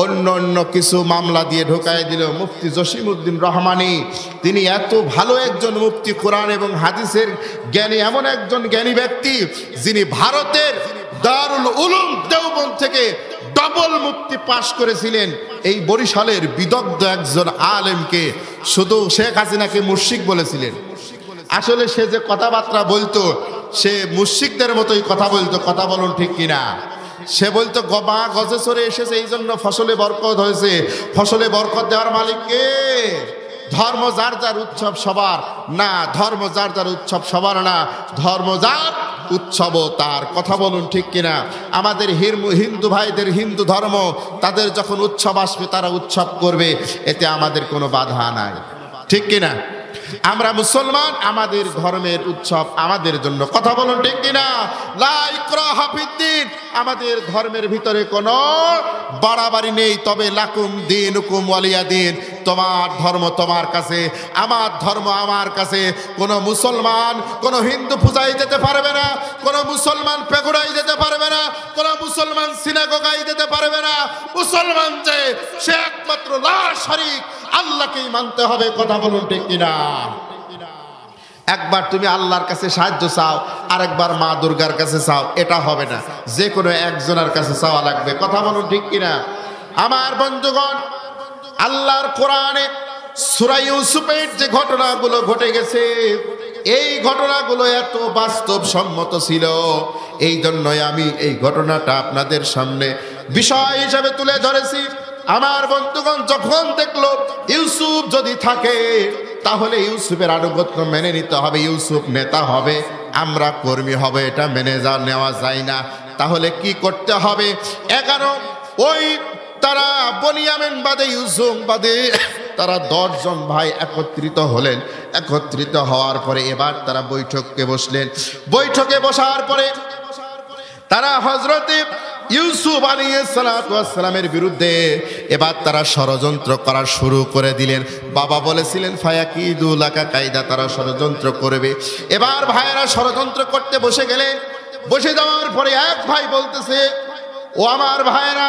অন্য অন্য কিছু মামলা দিয়ে ঢোকায় দিল। মুফতি জসিমউদ্দিন রহমানী, তিনি এত ভালো একজন মুফতি, কোরআন এবং হাদিসের জ্ঞানী, এমন একজন জ্ঞানী ব্যক্তি যিনি ভারতের দারুল উলুম দেওবন্দ থেকে ডবল মুফতি পাশ করেছিলেন। এই বরিশালের বিদগ্ধ একজন আলেমকে শুধু শেখ হাসিনাকে মুশরিক বলেছিলেন। আসলে সে যে কথাবার্তা বলতো, সে মুশরিকদের মতোই কথা বলতো। কথা বলুন ঠিক কিনা? সে বলতো গবা গজে চড়ে এসেছে, এই জন্য ফসলে বরকত হয়েছে। ফসলে বরকত দেওয়ার মালিক কে? ধর্ম যার যার উৎসব সবার না, ধর্ম যার যার উৎসব সবার না, ধর্ম যার উৎসব তার। কথা বলুন ঠিক কিনা? আমাদের হিন্দু ভাইদের হিন্দু ধর্ম, তাদের যখন উৎসব আসবে তারা উৎসব করবে, এতে আমাদের কোনো বাধা নাই। ঠিক কিনা? আমরা মুসলমান, আমাদের ধর্মের উৎসব আমাদের জন্য। কথা বলুন ঠিক কিনা? লা ইকরাহা ফিদ্দীন, আমাদের ধর্মের ভিতরে কোনো বাড়াবাড়ি নেই। তবে লাকুম দীনুকুম ওয়ালিয়া দীন, তোমার ধর্ম তোমার কাছে, আমার ধর্ম আমার কাছে। কোনো মুসলমান কোনো হিন্দু পূজায় যেতে পারবে না, কোনো মুসলমান পেগুড়ায় যেতে পারবে না, কোনো মুসলমান সিনাগোগায় যেতে পারবে না। মুসলমান যে সে একমাত্র লা শারীক, আল্লাহকেই মানতে হবে। কথা বলুন ঠিক কিনা? একবার তুমি আল্লাহর কাছে সাহায্য চাও, আরেকবার মা দুর্গার কাছে চাও, এটা হবে না। যে কোনো একজনের কাছে চাওয়া লাগবে। কথা বলুন ঠিক কিনা? আমার বন্ধুগণ, আল্লাহর কোরআনে সূরা ইউসুফের যে ঘটনাগুলো ঘটে গেছে, এই ঘটনাগুলো এত বাস্তবসম্মত ছিল, এই জন্যই আমি এই ঘটনাটা আপনাদের সামনে বিষয় হিসেবে তুলে ধরেছি। আমার বন্ধুগণ, যখন দেখলো ইউসুফ যদি থাকে তাহলে ইউসুফের আনুগত্য মেনে নিতে হবে, ইউসুফ নেতা হবে, আমরা কর্মী হবে, এটা মেনে নেওয়া যায় না। তাহলে কি করতে হবে? 11 ওই তারা বনিয়ামিন বাদে ইউসুফ বাদে তারা 10 জন ভাই একত্রিত হলেন। একত্রিত হওয়ার পরে এবার তারা বৈঠকে বসলেন। বৈঠকে বসার পরে তারা হযরতে ইউসুফ আলাইহিস সালাতু ওয়াস সালামের বিরুদ্ধে এবার তারা ষড়যন্ত্র করা শুরু করে দিলেন। বাবা বলেছিলেন ফায়াকিদু লাকা কায়দা, তারা ষড়যন্ত্র করবে। এবার ভাইয়েরা ষড়যন্ত্র করতে বসে গেলেন। বসে যাওয়ার পরে এক ভাই বলতেছে, ও আমার ভাইয়েরা,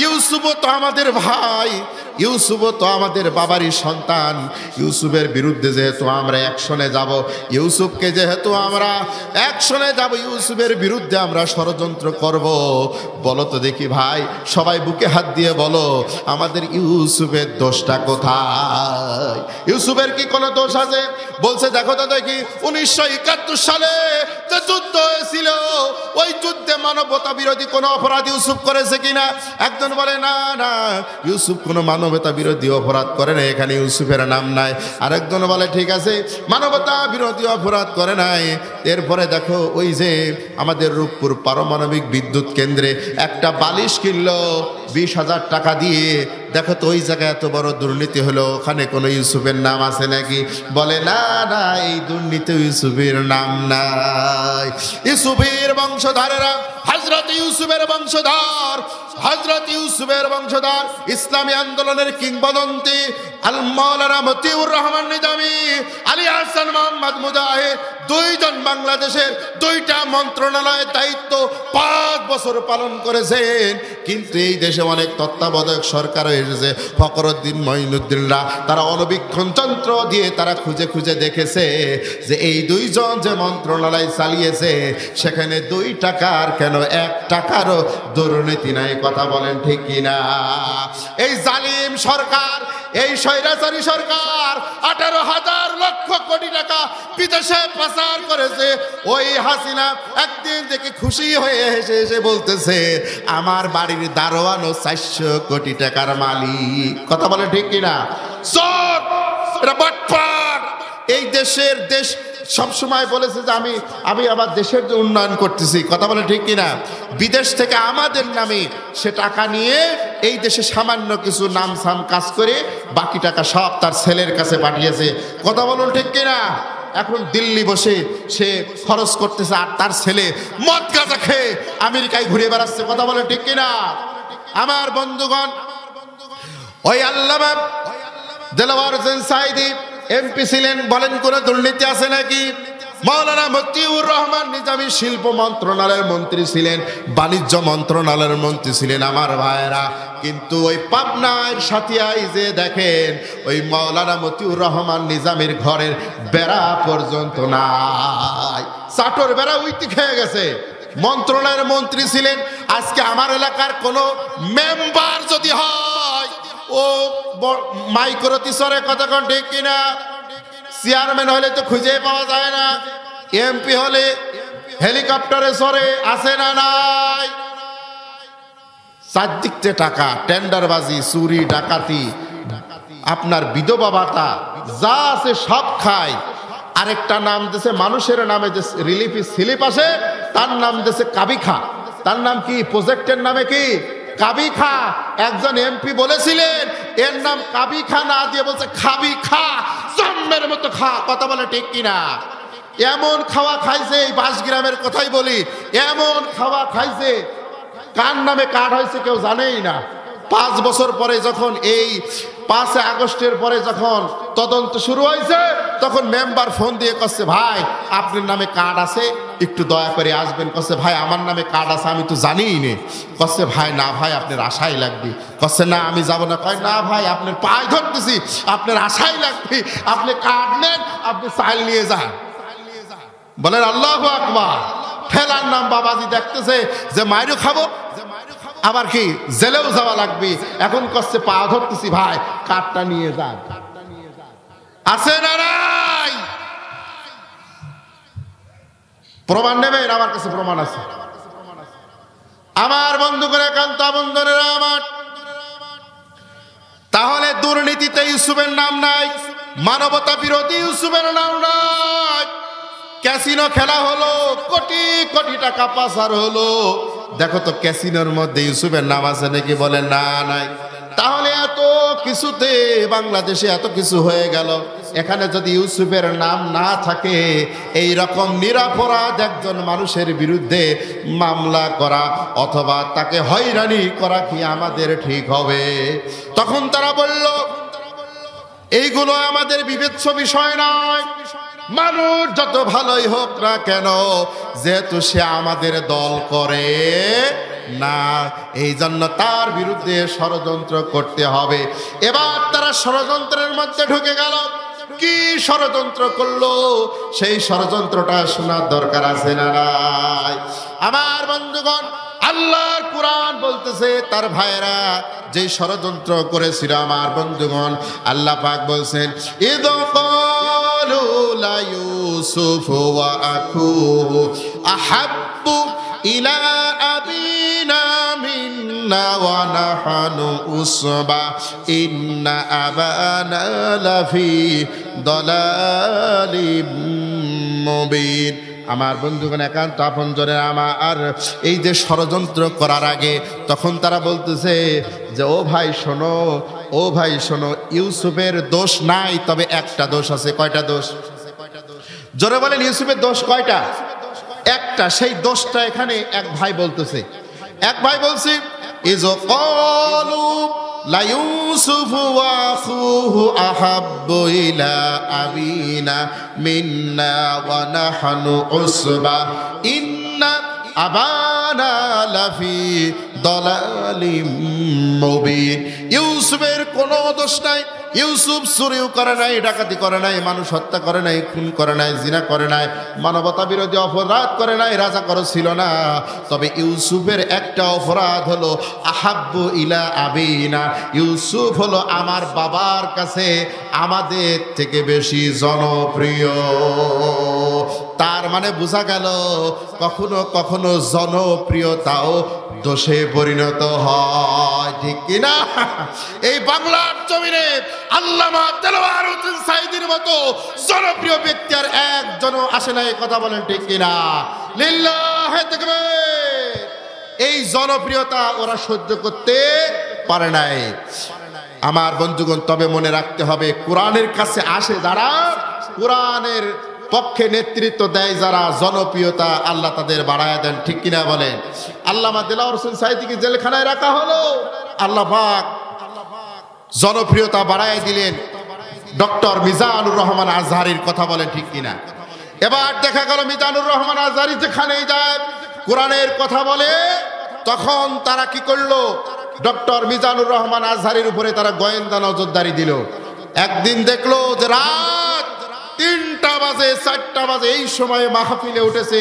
ইউসুফও তো আমাদের ভাই, ইউসুফও তো আমাদের বাবারই সন্তান। ইউসুফের বিরুদ্ধে যেহেতু আমরা অ্যাকশনে যাব, ইউসুফকে যেহেতু আমরা অ্যাকশনে যাব, ইউসুফের বিরুদ্ধে আমরা ষড়যন্ত্র করব। বলো তো দেখি ভাই, সবাই বুকে হাত দিয়ে বলো, আমাদের ইউসুফের দোষটা কোথায়? ইউসুফের কি কোনো দোষ আছে? বলছে দেখো তো দেখি 1971 সালে যে যুদ্ধ হয়েছিল, ওই যুদ্ধে মানবতা বিরোধী কোনো অপরাধ ইউসুফ করেছে কিনা? একজন বলে না না, ইউসুফ কোনো মানবতা বিরোধী অপরাধ করে না, এখানে ইউসুফের নাম নাই। আরেকজন বলে ঠিক আছে, মানবতা বিরোধী অপরাধ করে নাই। এরপরে দেখো ওই যে আমাদের রূপপুর পারমাণবিক বিদ্যুৎ কেন্দ্রে একটা বালিশ কিনলো 20,000 টাকা দিয়ে, দেখো তো ওই জায়গায় এত বড় দুর্নীতি হলো, ওখানে কোনো ইউসুফের নাম আছে নাকি? বলে না না, এই দুর্নীতি ইউসুফের নাম নাই। ইউসুফের বংশধরেরা হযরত ইউসুফের বংশধর, হযরত ইউসুফের বংশধর ইসলামী আন্দোলনের কিংবদন্তি আল মাওলানা মতিউর রহমান নিজামী, আলী হাসান মোহাম্মদ মুজাহিদ, দুইজন বাংলাদেশের দুইটা মন্ত্রণালয়ের দায়িত্ব 5 বছর পালন করেছেন। কিন্তু এই দেশে অনেক তত্ত্বাবধায়ক সরকারও এসেছে, ফখরুদ্দিন মঈনুদ্দিনরা, তারা অণুবীক্ষণ যন্ত্র দিয়ে তারা খুঁজে খুঁজে দেখেছে যে এই দুইজন যে মন্ত্রণালয় চালিয়েছে সেখানে 2 টাকার কেন 1 টাকারও দুর্নীতি নাই। কথা বলেন ঠিক কিনা? এই জালিম সরকার, এই স্বৈরাচারী সরকার 18,000 লক্ষ কোটি টাকা বিদেশে পাচার করেছে। ওই হাসিনা একদিন দেখে খুশি হয়ে এসে বলতেছে আমার বাড়ির দারোয়ানও 400 কোটি টাকার মালিক। কথা বলে ঠিক কিনা? চোর, এটা বাটপার। এই দেশের দেশ সবসময় বলেছে যে আমি আমার দেশের উন্নয়ন করতেছি। কথা বলে ঠিক কিনা? বিদেশ থেকে আমাদের নামে সে টাকা নিয়ে এই দেশে সামান্য কিছু নামসাম কাজ করে বাকি টাকা সব তার ছেলের কাছে পাঠিয়েছে। কথা বলুন ঠিক কিনা? এখন দিল্লি বসে সে খরচ করতেছে আর তার ছেলে মদ গাঁজা খেয়ে আমেরিকায় ঘুরে বেড়াচ্ছে। কথা বলে ঠিক কিনা? আমার বন্ধুগণ, ওই আল্লামা দেলাওয়ার হোসেন সাঈদী এমপি ছিলেন, বলেন কোন দুর্নীতি আছে নাকি? মাওলানা মতিউর রহমান নিজামী শিল্প মন্ত্রণালয়ের মন্ত্রী ছিলেন, বাণিজ্য মন্ত্রণালয়ের মন্ত্রী ছিলেন আমার ভাইয়েরা। কিন্তু ওই পাবনার সাথিয়ায় যে দেখেন ওই মাওলানা মতিউর রহমান নিজামীর ঘরের বেড়া পর্যন্ত নাই, চাটর বেড়া উইতি খেয়ে গেছে। মন্ত্রণালয়ের মন্ত্রী ছিলেন। আজকে আমার এলাকার কোন মেম্বার যদি হয় ও মাইক্রোতি সরে, কথা কোন ঠিক কিনা? চেয়ারম্যান হলে তো খুঁজে পাওয়া যায় না, এমপি হলে হেলিকপ্টারে সরে, আসে না নাই? চারদিকতে টাকা, টেন্ডারবাজি, চুরি ডাকাতি, আপনার বিধবা ভাতা যা আছে সব খায়। আরেকটা নাম দিয়েছে মানুষের নামে, যে রিলিফ স্লিপ আসে তার নাম দিয়েছে কাবিখা। তার নাম কি? প্রজেক্টের নামে কি? কাবিখা। একজন এমপি বলেছিলেন এর নাম কাবিখা না দিয়ে বলছে খাবি খা, জম্মের মতো খা। কথা বলে ঠিক কিনা? এমন খাওয়া খাইছে, এই বাসগ্রামের কথাই বলি, এমন খাওয়া খাইছে কার নামে কার্ড হয়েছে কেউ জানেই না। 5 বছর পরে যখন এই 5 আগস্টের পরে যখন তদন্ত শুরু হয়েছে তখন মেম্বার ফোন দিয়ে কচ্ছে ভাই আপনার নামে কার্ড আছে, একটু দয়া করে আসবেন। কচ্ছে ভাই আমার নামে কার্ড আছে আমি তো জানিই নে। কচ্ছে ভাই না ভাই আপনার আশাই লাগবে। কচ্ছে না আমি যাব না। কয় না ভাই আপনার পায়ে ধরতেছি, আপনার আশাই লাগবে, আপনি কার্ড নেন, আপনি চাইল নিয়ে যান। বলেন আল্লাহু আকবার। ফেলার নাম বাবাজি দেখতেছে যে মাইরও খাবো, আবার কি জেলেও যাওয়া লাগবে। এখন কচ্ছে পা ধরতেছি ভাই কার্ডটা নিয়ে যান। আছে না নাই? প্রমাণ নেবেন? আমার কাছে প্রমাণ আছে। আমার বন্ধুগণ, একান্ত বন্ধুরা আমার, তাহলে দুর্নীতিতে ইউসুফের নাম নাই, মানবতা বিরোধী ইউসুফের নাম নাই। ক্যাসিনো খেলা হলো, কোটি কোটি টাকা পাচার হলো, দেখো তো ক্যাসিনোর মধ্যে ইউসুফের নাম আছে নাকি? বলে না নাই। তাহলে এত কিছুতে বাংলাদেশে এত কিছু হয়ে গেল, এখানে যদি ইউসুফের নাম না থাকে, এই রকম নিরপরাধ একজন মানুষের বিরুদ্ধে মামলা করা অথবা তাকে হয়রানি করা কি আমাদের ঠিক হবে? তখন তারা বলল এইগুলো আমাদের বিবেচ্য বিষয় নয়। মানুষ যত ভালোই হোক না কেন, যেহেতু সে আমাদের দল করে না, এই জন্য তার বিরুদ্ধে ষড়যন্ত্র করতে হবে। এবার তারা ষড়যন্ত্রের মধ্যে ঢুকে গেল। কি ষড়যন্ত্র করলো সেই ষড়যন্ত্রটা শোনার দরকার আছে না নাই? আমার বন্ধুগণ, আল্লাহর কুরআন বলতেছে তার ভাইরা যে ষড়যন্ত্র করেছিল, আমার বন্ধুগণ আল্লাহ পাক বলছেন ইদ ক্বালু লা ইউসুফ ওয়া আখুহু আহাব্বু ইলা আবিনা মিন্না ওয়া নাহানু উসবা ইন্না আবানা লাফি দালালিম মুবিন। আমার বন্ধুগণ একান্ত আপনজনের আমার এই যে ষড়যন্ত্র করার আগে তখন তারা বলতেছে যে ও ভাই শোনো, ও ভাই শোনো, ইউসুফের দোষ নাই, তবে একটা দোষ আছে। কয়টা দোষ? জোরে বলেন, ইউসুফের দোষ কয়টা? একটা। সেই দোষটা এখানে এক ভাই বলতেছে। এক ভাই বলছে ইজ ক্বালু লা ইউসুফু ওয়া আখুহু আহাব্বু ইলা আবিনা মিন্না ওয়া নাহনু উসবা ইন্না আবানা লাফি দালালিম মুবিন। ইউসুফের কোনো দোষ নাই। ইউসুফ চুরিও করে নাই, ডাকাতি করে নাই, মানুষ হত্যা করে নাই, খুন করে নাই, জিনা করে নাই, মানবতা বিরোধী অপরাধ করে নাই, রাজাকার ছিল না। তবে ইউসুফের একটা অপরাধ হলো আহাব্বু ইলা আবিনা, ইউসুফ হলো আমার বাবার কাছে আমাদের থেকে বেশি জনপ্রিয়। তার মানে বোঝা গেল কখনো কখনো জনপ্রিয়তাও দোষে পরিণত হয়, ঠিক কিনা? এই বাংলার জমিনে আল্লামা দেলোয়ার হোসেন সাঈদীর মতো জনপ্রিয় ব্যক্তি আর একজনও আসে না, এই কথা বলেন ঠিক কিনা? লিল্লাহি তাকবীর। এই জনপ্রিয়তা ওরা সহ্য করতে পারে নাই আমার বন্ধুগণ। তবে মনে রাখতে হবে, কোরআনের কাছে আসে যারা, কোরআনের পক্ষে নেতৃত্ব দেয় যারা, জনপ্রিয়তা আল্লাহ তাদের বাড়ায় দেন, ঠিক কিনা বলেন? আল্লামা দেলোয়ার হোসেন সাঈদীকে জেলখানায় রাখা হলো, আল্লাহ পাক জনপ্রিয়তা বাড়ায় দিলেন ডক্টর মিজানুর রহমান আজহারির, কথা বলেন ঠিক কিনা? এবার দেখা গেল মিজানুর রহমান আজহারি যেখানেই যায় কোরআনের কথা বলে, তখন তারা কি করলো? ডক্টর মিজানুর রহমান আজহারির উপরে তারা গোয়েন্দা নজরদারি দিল। একদিন দেখলো যে রাত 3টা বাজে 4টা বাজে এই সময়ে মাহফিলে উঠেছে,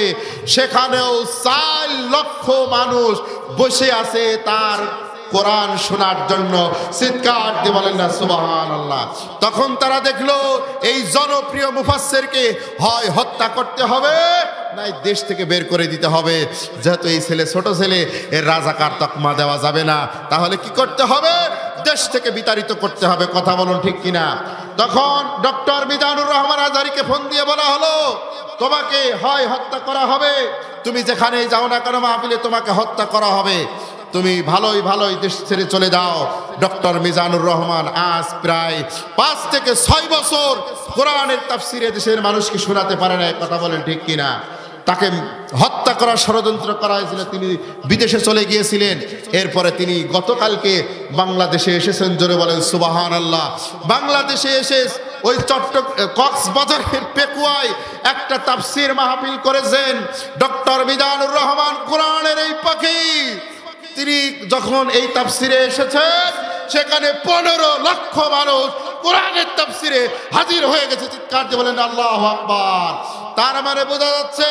সেখানেও 4 লক্ষ মানুষ বসে আছে তার কোরআন শোনার জন্য। চিৎকার দিয়ে বলেন না সুবহানাল্লাহ। তখন তারা দেখলো এই জনপ্রিয় মুফাসসিরকে হয় হত্যা করতে হবে, নাই দেশ থেকে বের করে দিতে হবে। যেহেতু এই ছেলে ছোট ছেলে, এর রাজাকার তকমা দেওয়া যাবে না, তাহলে কি করতে হবে? দেশ থেকে বিতাড়িত করতে হবে, কথা বলুন ঠিক কিনা? তখন ডক্টর মিজানুর রহমান আজহারিকে ফোন দিয়ে বলা হলো, তোমাকে হয় হত্যা করা হবে, তুমি যেখানেই যাও না কেন মাহফিলে তোমাকে হত্যা করা হবে, তুমি ভালোই ভালোই দেশ ছেড়ে চলে যাও। ডক্টর মিজানুর রহমান আজ প্রায় 5 থেকে 6 বছর কোরআনের তাফসিরে দেশের মানুষকে শোনাতে পারে না, কথা বলেন ঠিক কিনা? তাকে হত্যা করার ষড়যন্ত্র করা হয়েছিল, তিনি বিদেশে চলে গিয়েছিলেন। এরপরে তিনি গতকালকে বাংলাদেশে এসেছেন, জোরে বলেন সুবহানাল্লাহ। বাংলাদেশে এসে ওই কক্সবাজারের পেকুয়ায় একটা তাফসির মাহফিল করেছেন ডক্টর মিজানুর রহমান, কোরআনের এই পাখি। তিনি যখন এই তাফসিরে এসেছেন, সেখানে 15 লক্ষ মানুষ কোরআনের তাফসিরে হাজির হয়ে গেছে। চিৎকার দিয়ে বলেন আল্লাহু আকবার। তার মানে বোঝা যাচ্ছে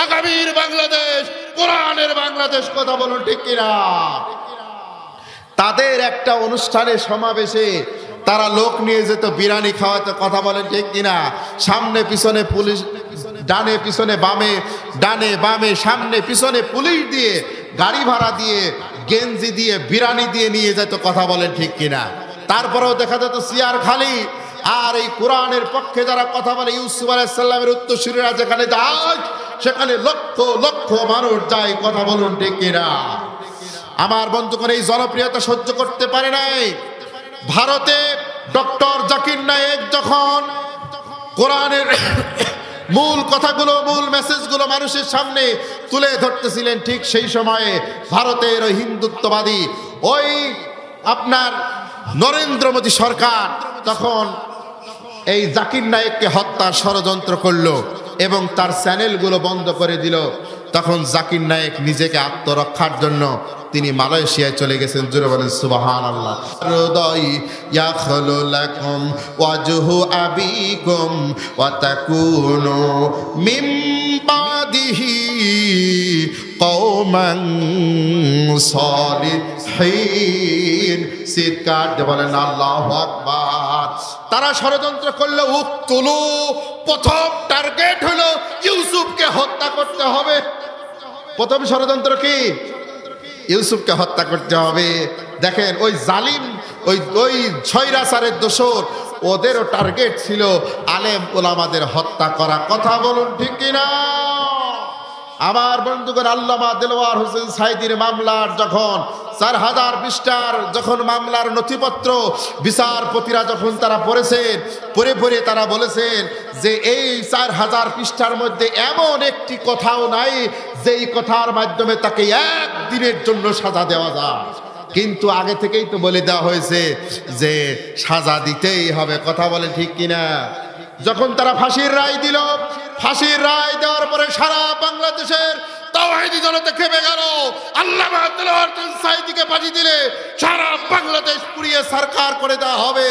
আগামীর বাংলাদেশ কোরআনের বাংলাদেশ, কথা বলুন ঠিক কিনা? তাদের একটা অনুষ্ঠানে সমাবেশে তারা লোক নিয়ে যেত বিরিয়ানি খাওয়াতে, কথা বলেন ঠিক কিনা? সামনে পিছনে পুলিশ, ডানে পিছনে বামে, ডানে বামে সামনে পিছনে পুলিশ দিয়ে, গাড়ি ভাড়া দিয়ে, গেঞ্জি দিয়ে, বিরিয়ানি দিয়ে নিয়ে যেত, কথা বলেন ঠিক কিনা? তারপরেও দেখা যেত চেয়ার খালি। আর এই কোরআনের পক্ষে যারা কথা বলে, ইউসুফ আলাইহিস সালামের উত্তরসূরিরা যেখানে যায় সেখানে লক্ষ লক্ষ মানুষ যায়, কথা বলুন ঠিক কিনা? আমার বন্ধুগণ, এই জনপ্রিয়তা সহ্য করতে পারে নাই। ভারতে ডক্টর জাকির নায়েক যখন কোরআনের মূল কথাগুলো, মূল মেসেজগুলো মানুষের সামনে তুলে ধরতেছিলেন, ঠিক সেই সময়ে ভারতের ওই হিন্দুত্ববাদী ওই আপনার নরেন্দ্র মোদী সরকার তখন এই জাকির নায়েককে হত্যার ষড়যন্ত্র করলো এবং তার চ্যানেলগুলো বন্ধ করে দিল। তখন জাকির নায়েক নিজেকে আত্মরক্ষার জন্য তিনি মালয়েশিয়ায় চলে গেছেন, জোরে বলেন সুবহানাল্লাহ। হৃদয় ইয়াখলু লাকুম ওয়াজহু আবিকুম ওয়া তাকুনু মিন বাদিহি কওমান সালিহিন। চিৎকার দিয়ে বলেন আল্লাহু আকবার। তারা ষড়যন্ত্র করলো, উক্তুলু, প্রথম টার্গেট হলো ইউসুফকে হত্যা করতে হবে। প্রথম ষড়যন্ত্র কি? ইউসুফকে হত্যা করতে হবে। দেখেন ওই জালিম, ওই ছয়রাচারের দোসর, ওদেরও টার্গেট ছিল আলেম ওলামাদের হত্যা করা, কথা বলুন ঠিক কিনা? আমার বন্ধুগণ, আল্লামা দেলোয়ার হোসেন সাঈদীর মামলার যখন 4000 পৃষ্ঠার যখন মামলার নথিপত্র বিচারপতিরা যখন তারা পড়েছেন, পড়ে তারা বলেছেন যে এই 4000 পৃষ্ঠার মধ্যে এমন একটি কথাও নাই যেই কথার মাধ্যমে তাকে একদিনের জন্য সাজা দেওয়া যায়। কিন্তু আগে থেকেই তো বলে দেওয়া হয়েছে যে সাজা দিতেই হবে। কথা বলে ঠিক কিনা? যখন তারা ফাঁসির রায় দিল, ফাঁসির রায় দেওয়ার পরে সারা বাংলাদেশের তাওহীদি জনতা খেপে গেল। আল্লামা দেলোয়ার হোসেন সাঈদীকে ফাঁসি দিলে সারা বাংলাদেশ পুড়িয়ে সরকার করে দেওয়া হবে।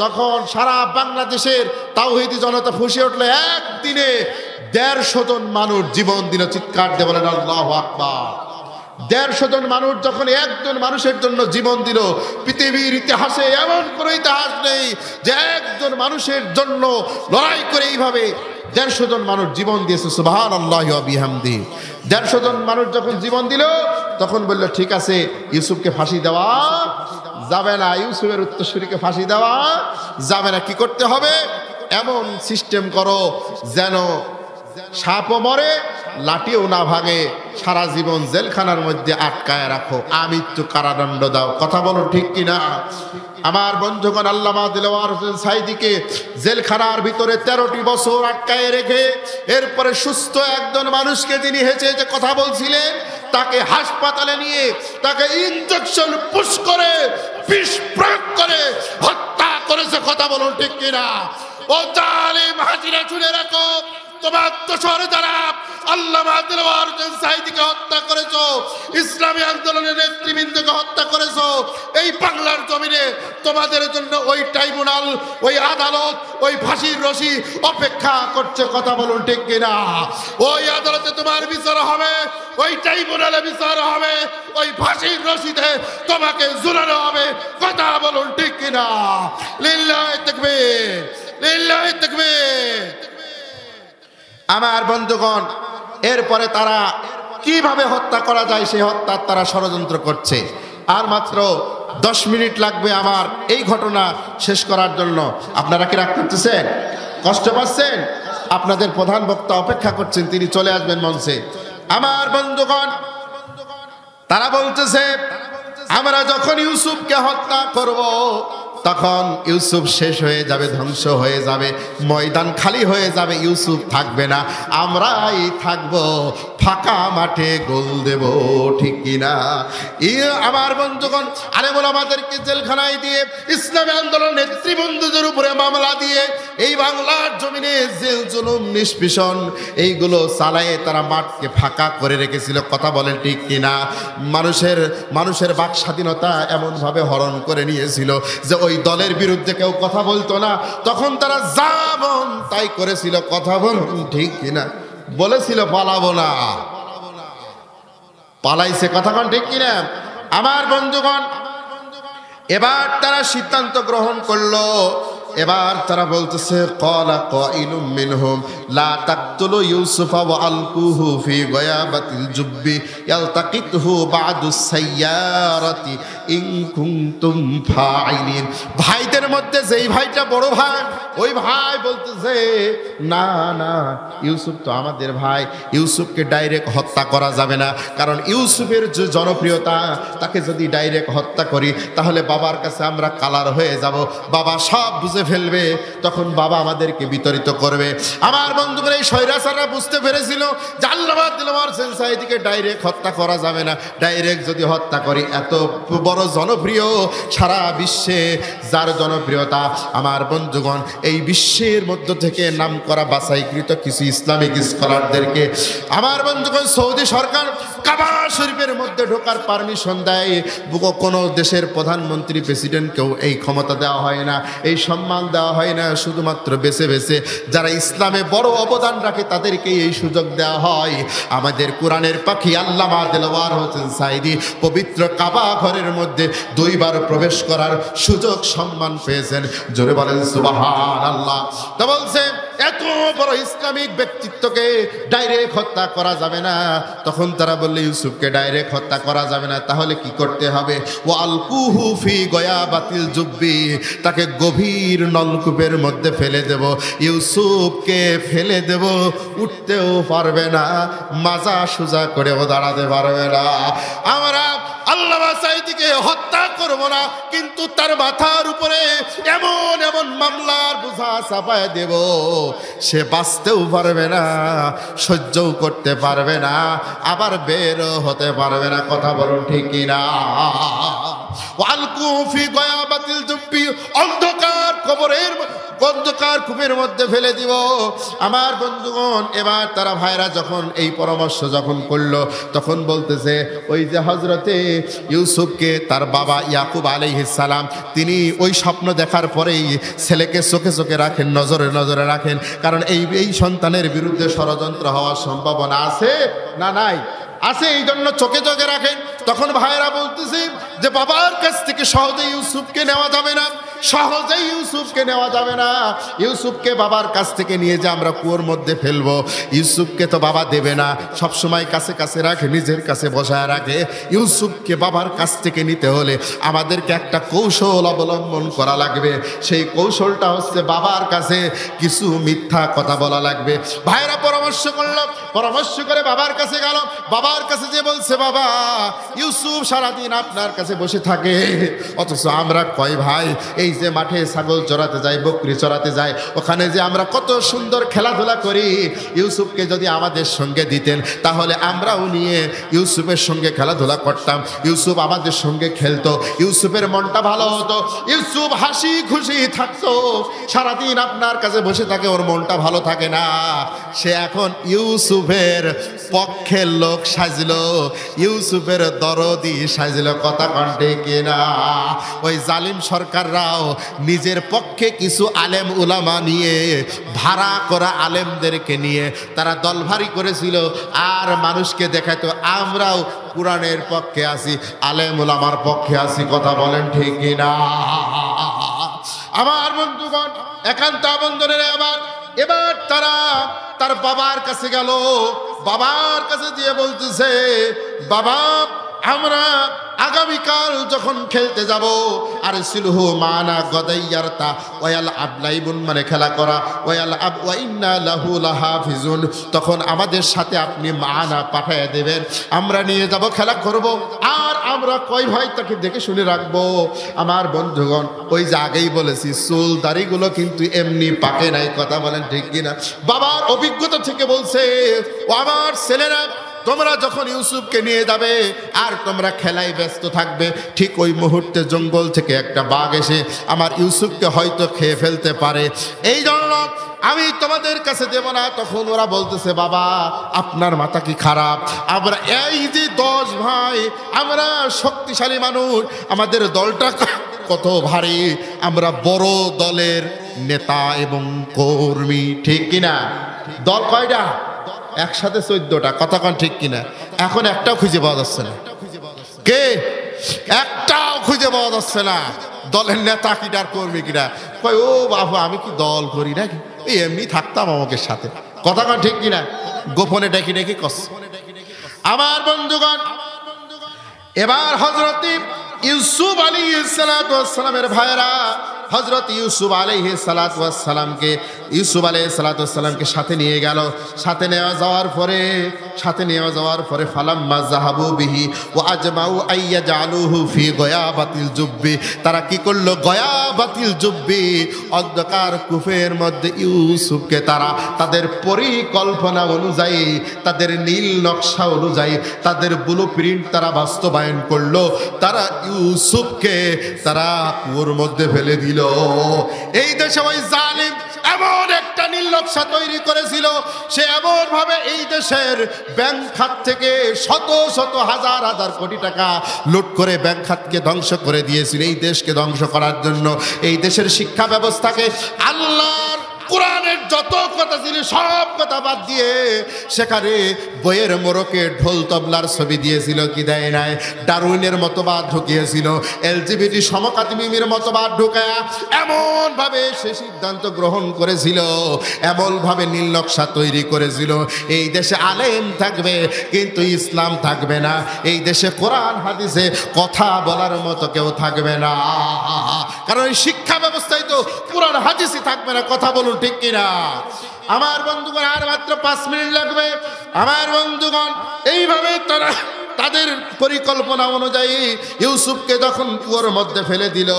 তখন সারা বাংলাদেশের তাওহীদি জনতা ফুঁসে উঠলে একদিনে 150 জন মানুষ জীবন দিল। চিৎকার দিয়ে বলেন আল্লাহু আকবার। 150 জন মানুষ যখন একজন মানুষের জন্য জীবন দিল, পৃথিবীর ইতিহাসে এমন কোনো ইতিহাস নেই যে একজন মানুষের জন্য লড়াই করে এইভাবে 150 জন মানুষ জীবন দিয়েছে। সুবহানাল্লাহি ওয়া বিহামদিহি। 150 জন মানুষ যখন জীবন দিল তখন বলল ঠিক আছে, ইউসুফকে ফাঁসি দেওয়া যাবে না, ইউসুফের উত্তরসূরিকে ফাঁসি দেওয়া যাবে না। কি করতে হবে? এমন সিস্টেম করো যেন সাপও মরে, লাঠিও না ভাঙে, সারা জীবন জেলখানার মধ্যে আটকায় রাখো, আমৃত্যু কারাদণ্ড দাও। কথা বলো ঠিক কিনা? আমার বন্ধুগণ, আল্লামা দেলোয়ার হোসেন সাঈদীকে জেলখানার ভিতরে 13টি বছর আটকায় রেখে এরপরে সুস্থ একজন মানুষকে যিনি হেঁচে যে কথা বলছিলেন তাকে হাসপাতালে নিয়ে তাকে ইনজেকশন পুশ করে বিষ প্রয়োগ করে হত্যা করেছে। কথা বলুন ঠিক কিনা? ও জালিম হাসিনা, শুনে রাখো, তোমার দোসর যারা আল্লামা দেলোয়ার হোসেন সাঈদীকে হত্যা করেছো, ইসলামী আন্দোলনের নেতৃবৃন্দকে হত্যা করেছো, এই বাংলার জমিনে তোমাদের জন্য ওই ট্রাইব্যুনাল, ওই আদালত, ওই ফাঁসির রশি অপেক্ষা করছে। কথা বলুন ঠিক কিনা? ওই আদালতে তোমার বিচার হবে, ওই ট্রাইব্যুনালে বিচার হবে, ওই ফাঁসির রশিতে তোমাকে ঝুলানো হবে। কথা বলুন ঠিক কিনা? লিল্লাহি তাকবীর, লিল্লাহি তাকবীর। আমার বন্ধুগণ, এরপরে তারা কিভাবে হত্যা করা যায় সেই হত্যার তারা ষড়যন্ত্র করছে। আর মাত্র 10 মিনিট লাগবে আমার এই ঘটনা শেষ করার জন্য। আপনারা কি রাগ করতেছেন? কষ্ট পাচ্ছেন? আপনাদের প্রধান বক্তা অপেক্ষা করছেন, তিনি চলে আসবেন মঞ্চে। আমার বন্ধুগণ, তারা বলতেছে আমরা যখন ইউসুফকে হত্যা করব তখন ইউসুফ শেষ হয়ে যাবে, ধ্বংস হয়ে যাবে, ময়দান খালি হয়ে যাবে, ইউসুফ থাকবে না, আমরাই থাকব, ফাঁকা মাঠে গোল দেব। ঠিক কিনা? আমার বন্ধুগণ, আলেমুল আমাদেরকে জেলখানায় দিয়ে ইসলামী আন্দোলন নেতৃবৃন্দদের উপরে মামলা দিয়ে এই বাংলার জমিনে জেল জুলুম নিষ্পেষণ এইগুলো চালায়ে তারা মাঠকে ফাঁকা করে রেখেছিল। কথা বলেন ঠিক কিনা? মানুষের বাক স্বাধীনতা এমনভাবে হরণ করে নিয়েছিল যে ওই দলের বিরুদ্ধে কেউ কথা বলতো না। তখন তারা যা মন তাই করেছিল। কথা বলুন ঠিক কিনা? বলেছিল পালাবো না, পালাইছে। কথা বলুন ঠিক কিনা? আমার বন্ধুগণ, এবার তারা সিদ্ধান্ত গ্রহণ করলো। এবার তারা বলতেছে ক্বালা কাইলুম মিনহুম লা তাকতুলু ইউসুফা ওয়া আলকুহু ফি গায়াবাতিল জুব্বি ইয়ালতাকিতুহু বা'দুস সাইয়ারাতি ইন কুনতুম ফাইলিন। ভাইদের মধ্যে যেই ভাইটা বড় ভাই, ওই ভাই বলতেছে না না, ইউসুফ তো আমাদের ভাই, ইউসুফকে ডাইরেক্ট হত্যা করা যাবে না, কারণ ইউসুফের যে জনপ্রিয়তা, তাকে যদি ডাইরেক্ট হত্যা করি তাহলে বাবার কাছে আমরা কালার হয়ে যাব, বাবা সব বুঝে ফেলবে, তখন বাবা আমাদেরকে বিতাড়িত করবে। আমার বন্ধুরা, এই স্বৈরাচাররা বুঝতে পেরেছিল যে আল্লামা দেলোয়ার হোসেন সাঈদীকে ডাইরেক্ট হত্যা করা যাবে না। ডাইরেক্ট যদি হত্যা করি, এত বড় জনপ্রিয়, সারা বিশ্বে যার জনপ্রিয়তা, আমার বন্ধুগণ, এই বিশ্বের মধ্য থেকে নাম করা বাছাইকৃত কিছু ইসলামিক স্কলারদেরকে আমার বন্ধুগণ সৌদি সরকার কাবা শরীফের মধ্যে ঢোকার পারমিশন দেয়। কোনো দেশের প্রধানমন্ত্রী, প্রেসিডেন্টকেও এই ক্ষমতা দেওয়া হয় না, এই সম্মান দেওয়া হয় না। শুধুমাত্র বেছে বেছে যারা ইসলামে বড় অবদান রাখে তাদেরকেই এই সুযোগ দেওয়া হয়। আমাদের কোরআনের পাখি আল্লামা দেলোয়ার হোসেন সাঈদী পবিত্র কাবা ঘরের মধ্যে 2 বার প্রবেশ করার সুযোগ সম্মান পেয়েছেন। জোরে বলেন সুবহানাল্লাহ। তো বলছে এত বড় ইসলামিক ব্যক্তিত্বকে ডাইরেক্ট হত্যা করা যাবে না। তখন তারা বললে ইউসুফকে ডাইরেক্ট হত্যা করা যাবে না, তাহলে কি করতে হবে? ওয়ালকুহু ফি গয়াবাতিল জুব্বি, তাকে গভীর নলকূপের মধ্যে ফেলে দেব। ইউসুফকে ফেলে দেব, উঠতেও পারবে না, মাজা সোজা করেও দাঁড়াতে পারবে না। আমরা আল্লামা সাঈদীকে হত্যা করব না, কিন্তু তার মাথার উপরে এমন এমন মামলার বোঝা চাপায় দেব, সে বাঁচতেও পারবে না, সহ্যও করতে পারবে না, আবার বেরও হতে পারবে না। কথা বলুন ঠিক কিনা? ওয়ালকুহু ফি গয়াবাতিল জুব্বি, অন্ধকার কবরের অন্ধকার কূপের মধ্যে ফেলে দিব। আমার বন্ধুগণ, এবার তারা ভাইরা যখন এই পরামর্শ যখন করলো, তখন বলতেছে ওই যে হজরতে ইউসুফকে তার বাবা ইয়াকুব আলাইহিস সালাম, তিনি ওই স্বপ্ন দেখার পরেই ছেলেকে চোখে চোখে রাখেন, নজরে নজরে রাখেন, কারণ এই সন্তানের বিরুদ্ধে ষড়যন্ত্র হওয়ার সম্ভাবনা আছে না নাই? আছে, এই জন্য চোখে চোখে রাখেন। তখন ভাইরা বলতেছে যে বাবার কাছ থেকে সহজে ইউসুফকে নেওয়া যাবে না, সহজেই ইউসুফকে নেওয়া যাবে না। ইউসুফকে বাবার কাছ থেকে নিয়ে যে আমরা কুয়োর মধ্যে ফেলবো, ইউসুফকে তো বাবা দেবে না, সবসময় কাছে কাছে রাখে, নিজের কাছে বসায় রাখে। ইউসুফকে বাবার কাছ থেকে নিতে হলে আমাদেরকে একটা কৌশল অবলম্বন করা লাগবে। সেই কৌশলটা হচ্ছে বাবার কাছে কিছু মিথ্যা কথা বলা লাগবে। ভাইরা পরামর্শ করলো, পরামর্শ করে বাবার কাছে গেল। বাবার কাছে যে বলছে, বাবা ইউসুফ সারাদিন আপনার কাছে বসে থাকে, অথচ আমরা কয় ভাই এই যে মাঠে ছাগল চড়াতে যাই, বকরি চড়াতে যাই, ওখানে যে আমরা কত সুন্দর খেলাধুলা করি, ইউসুফকে যদি আমাদের সঙ্গে দিতেন তাহলে আমরাও নিয়ে ইউসুফের সঙ্গে খেলাধুলা করতাম, ইউসুফ আমাদের সঙ্গে খেলতো, ইউসুফের মনটা ভালো হতো, ইউসুফ হাসি খুশি থাকতো। সারাদিন আপনার কাছে বসে থাকে, ওর মনটা ভালো থাকে না, সে এখন ইউসুফের পক্ষের লোক সাজলো, ইউসুফের দরদি সাজলো। কথা কণ্ঠে কিনা? ওই জালিম সরকাররাও নিজের পক্ষে কিছু আলেম উলামা নিয়ে, ভাড়া করা আলেমদেরকে নিয়ে তারা দলভারি করেছিল, আর মানুষকে দেখাতো আমরাও কোরআনের পক্ষে আছি, আলেম উলামার পক্ষে আছি। কথা বলেন ঠিক কিনা? আমার বন্ধুগণ, একান্ত বন্ধুরা, এবার তারা তার বাবার কাছে গেল। বাবার কাছে দিয়ে বলতেছে, বাবা আমরা আগামীকাল যখন খেলতে যাব, আর সিলহু মানা গদাইয়ারতা ওয়াল আবলাইবুন, মানে খেলা করা, ওয়াল আব ওয়া ইন্না লাহু লাহাফিজুন, তখন আমাদের সাথে আপনি মানা পাঠিয়ে দেবেন, আমরা নিয়ে যাব, খেলা করব, আর আমরা কয় ভাই তাকে দেখে শুনে রাখবো। আমার বন্ধুগণ, ওই যে আগেই বলেছি, চুল দাড়িগুলো কিন্তু এমনি পাকে নাই। কথা বলেন ঠিক কিনা? বাবার অভিজ্ঞতা থেকে বলছে, ও আমার ছেলেরা, তোমরা যখন ইউসুফকে নিয়ে যাবে আর তোমরা খেলায় ব্যস্ত থাকবে, ঠিক ওই মুহূর্তে জঙ্গল থেকে একটা বাঘ এসে আমার ইউসুফকে হয়তো খেয়ে ফেলতে পারে, এই জন্য আমি তোমাদের কাছে দেব না। তখন ওরা বলতেছে, বাবা আপনার মাথা কি খারাপ? আমরা এই যে 10 ভাই, আমরা শক্তিশালী মানুষ, আমাদের দলটা কত ভারী, আমরা বড় দলের নেতা এবং কর্মী, ঠিক কিনা? দল কয়টা? একসাথে 14টা। কথা কন ঠিক কিনা? এখন একটাও খুঁজে পাওয়া যাচ্ছে না। কে? একটাও খুঁজে পাওয়া যাচ্ছে না। দলের নেতা কিটার কর্মী কিটা? কয় ও বাবু, আমি কি দল করি নাকি, এমনি থাকতাম আমাকে সাথে। কথা কন ঠিক কিনা? গোপনে ডেকে ডেকে কস। আমার বন্ধুগণ, এবার হযরত ইউসুফ আলাইহিস সালাতু ওয়াস সালামের ভাইরা হযরত ইউসুফ আলাইহিস সালাতু ওয়াস সালামকে সাথে নিয়ে গেল। সাথে নেওয়া যাওয়ার পরে ফালাম্মা যাহাবু বিহি ওয়া আজমাউ আইয়াজালুহু ফি গয়াবাতিল জুব্বি, তারা কি করলো? গয়াবাতিল জুব্বি, অন্ধকার কূপের মধ্যে ইউসুফকে তারা তাদের পরিকল্পনা অনুযায়ী, তাদের নীল নকশা অনুযায়ী, তাদের ব্লুপ্রিন্ট তারা বাস্তবায়ন করলো। তারা ইউসুফকে তারা কুয়োর মধ্যে ফেলে দিল। এই দেশে ওই জালিম এমন একটা নীল নকশা তৈরি করেছিল, সে এমন ভাবে এই দেশের ব্যাংক খাত থেকে শত শত হাজার হাজার কোটি টাকা লুট করে ব্যাংক খাতকে ধ্বংস করে দিয়েছিল। এই দেশকে ধ্বংস করার জন্য, এই দেশের শিক্ষা ব্যবস্থাকে, আল্লাহর কোরআনের যত কথা ছিল সব কথা বাদ দিয়ে সেখানে বইয়ের মোড়কে ঢোল তবলার ছবি দিয়েছিল, কি দেয় নাই? ডারউইনের মতবাদ ঢুকিয়েছিল, এলজিবিটি সমকামিতার মতবাদ ঢুকায়া এমনভাবে সে সিদ্ধান্ত গ্রহণ করেছিল, এমনভাবে নীল নকশা তৈরি করেছিল, এই দেশে আলেম থাকবে কিন্তু ইসলাম থাকবে না, এই দেশে কোরআন হাদিসে কথা বলার মতো কেউ থাকবে না। কারণ এই শিক্ষা ব্যবস্থায় তো কোরআন হাদিসই থাকবে না, কথা বলুন ঠিক কিনা? আমার বন্ধুগণ, আর মাত্র 5 মিনিট লাগবে। আমার বন্ধুগণ, এইভাবে তারা তাদের পরিকল্পনা অনুযায়ী ইউসুফকে যখন কুয়োর মধ্যে ফেলে দিল,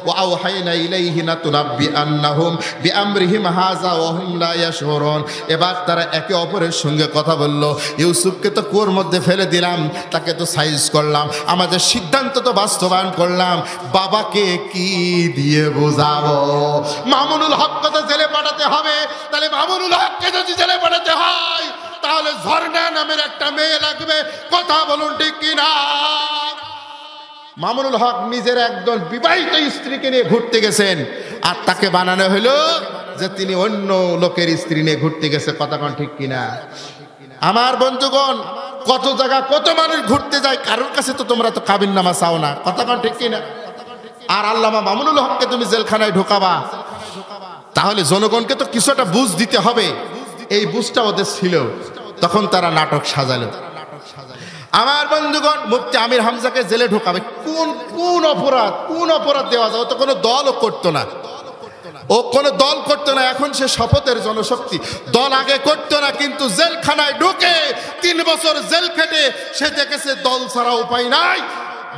ওয়াওহাইনা ইলাইহি লাতুনাব্বিআন্নাহুম বিআমরিহিম হাযা ওয়া হুম লা ইয়াশউরুন, এবার তারা একে অপরের সঙ্গে কথা বলল, ইউসুফকে তো কুয়োর মধ্যে ফেলে দিলাম, তাকে তো সাইজ করলাম, আমাদের সিদ্ধান্ত তো বাস্তবায়ন করলাম, বাবাকে কি দিয়ে বোঝাবো? মামুনুল হককে তো জেলে পাঠাতে হবে, তাহলে মামুনুল হককে যদি জেলে পাঠাতে হয় তাহলে ঝর্ণা নামের একটা মেয়ে লাগবে, কথা বলুন ঠিক কিনা? মামুনুল হক নিজের একজন বিবাহিত স্ত্রীকে নিয়ে ঘুরতে গেছেন, আর তাকে বানানো হলো যে তিনি অন্য লোকের স্ত্রী নিয়ে ঘুরতে গেছে, কথা কোন ঠিক কিনা? আমার বন্ধুগণ, কত জায়গা কত মানুষ ঘুরতে যায়, কারোর কাছে তো তোমরা তো কাবিননামা চাও না, কথা কোন ঠিক কিনা? আর আল্লামা মামুনুল হককে তুমি জেলখানায় ঢোকাবা, তাহলে জনগণকে তো কিছু একটা বুঝ দিতে হবে। এই বুঝটা ওদের ছিল, তখন তারা নাটক সাজালো। আমার বন্ধুগণ, মুফতি আমির হামজাকে জেলে ঢোকাবে, কোন অপরাধ দেওয়া যায়? ও তো কোনো দলও করতো না, ও কোনো দল করতো না, এখন সে শপথের জনশক্তি। দল আগে করতো না, কিন্তু জেলখানায় ঢুকে 3 বছর জেল খেটে সে দেখেছে দল ছাড়া উপায় নাই,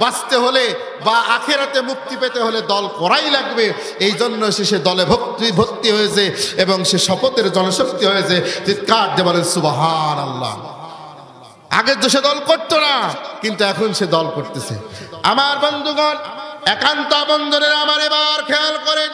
বাঁচতে হলে বা আখেরাতে মুক্তি পেতে হলে দল করাই লাগবে। এই জন্য সে দলে ভর্তি হয়েছে এবং সে শপথের জনশক্তি হয়েছে। চিৎকার দিয়ে বলেন সুবহানাল্লাহ। আগে তো সে দল করতো না, কিন্তু এখন সে দল করতেছে। আমার বন্ধুগণ, একান্ত বন্ধুদের আমার এবার খেয়াল করেন,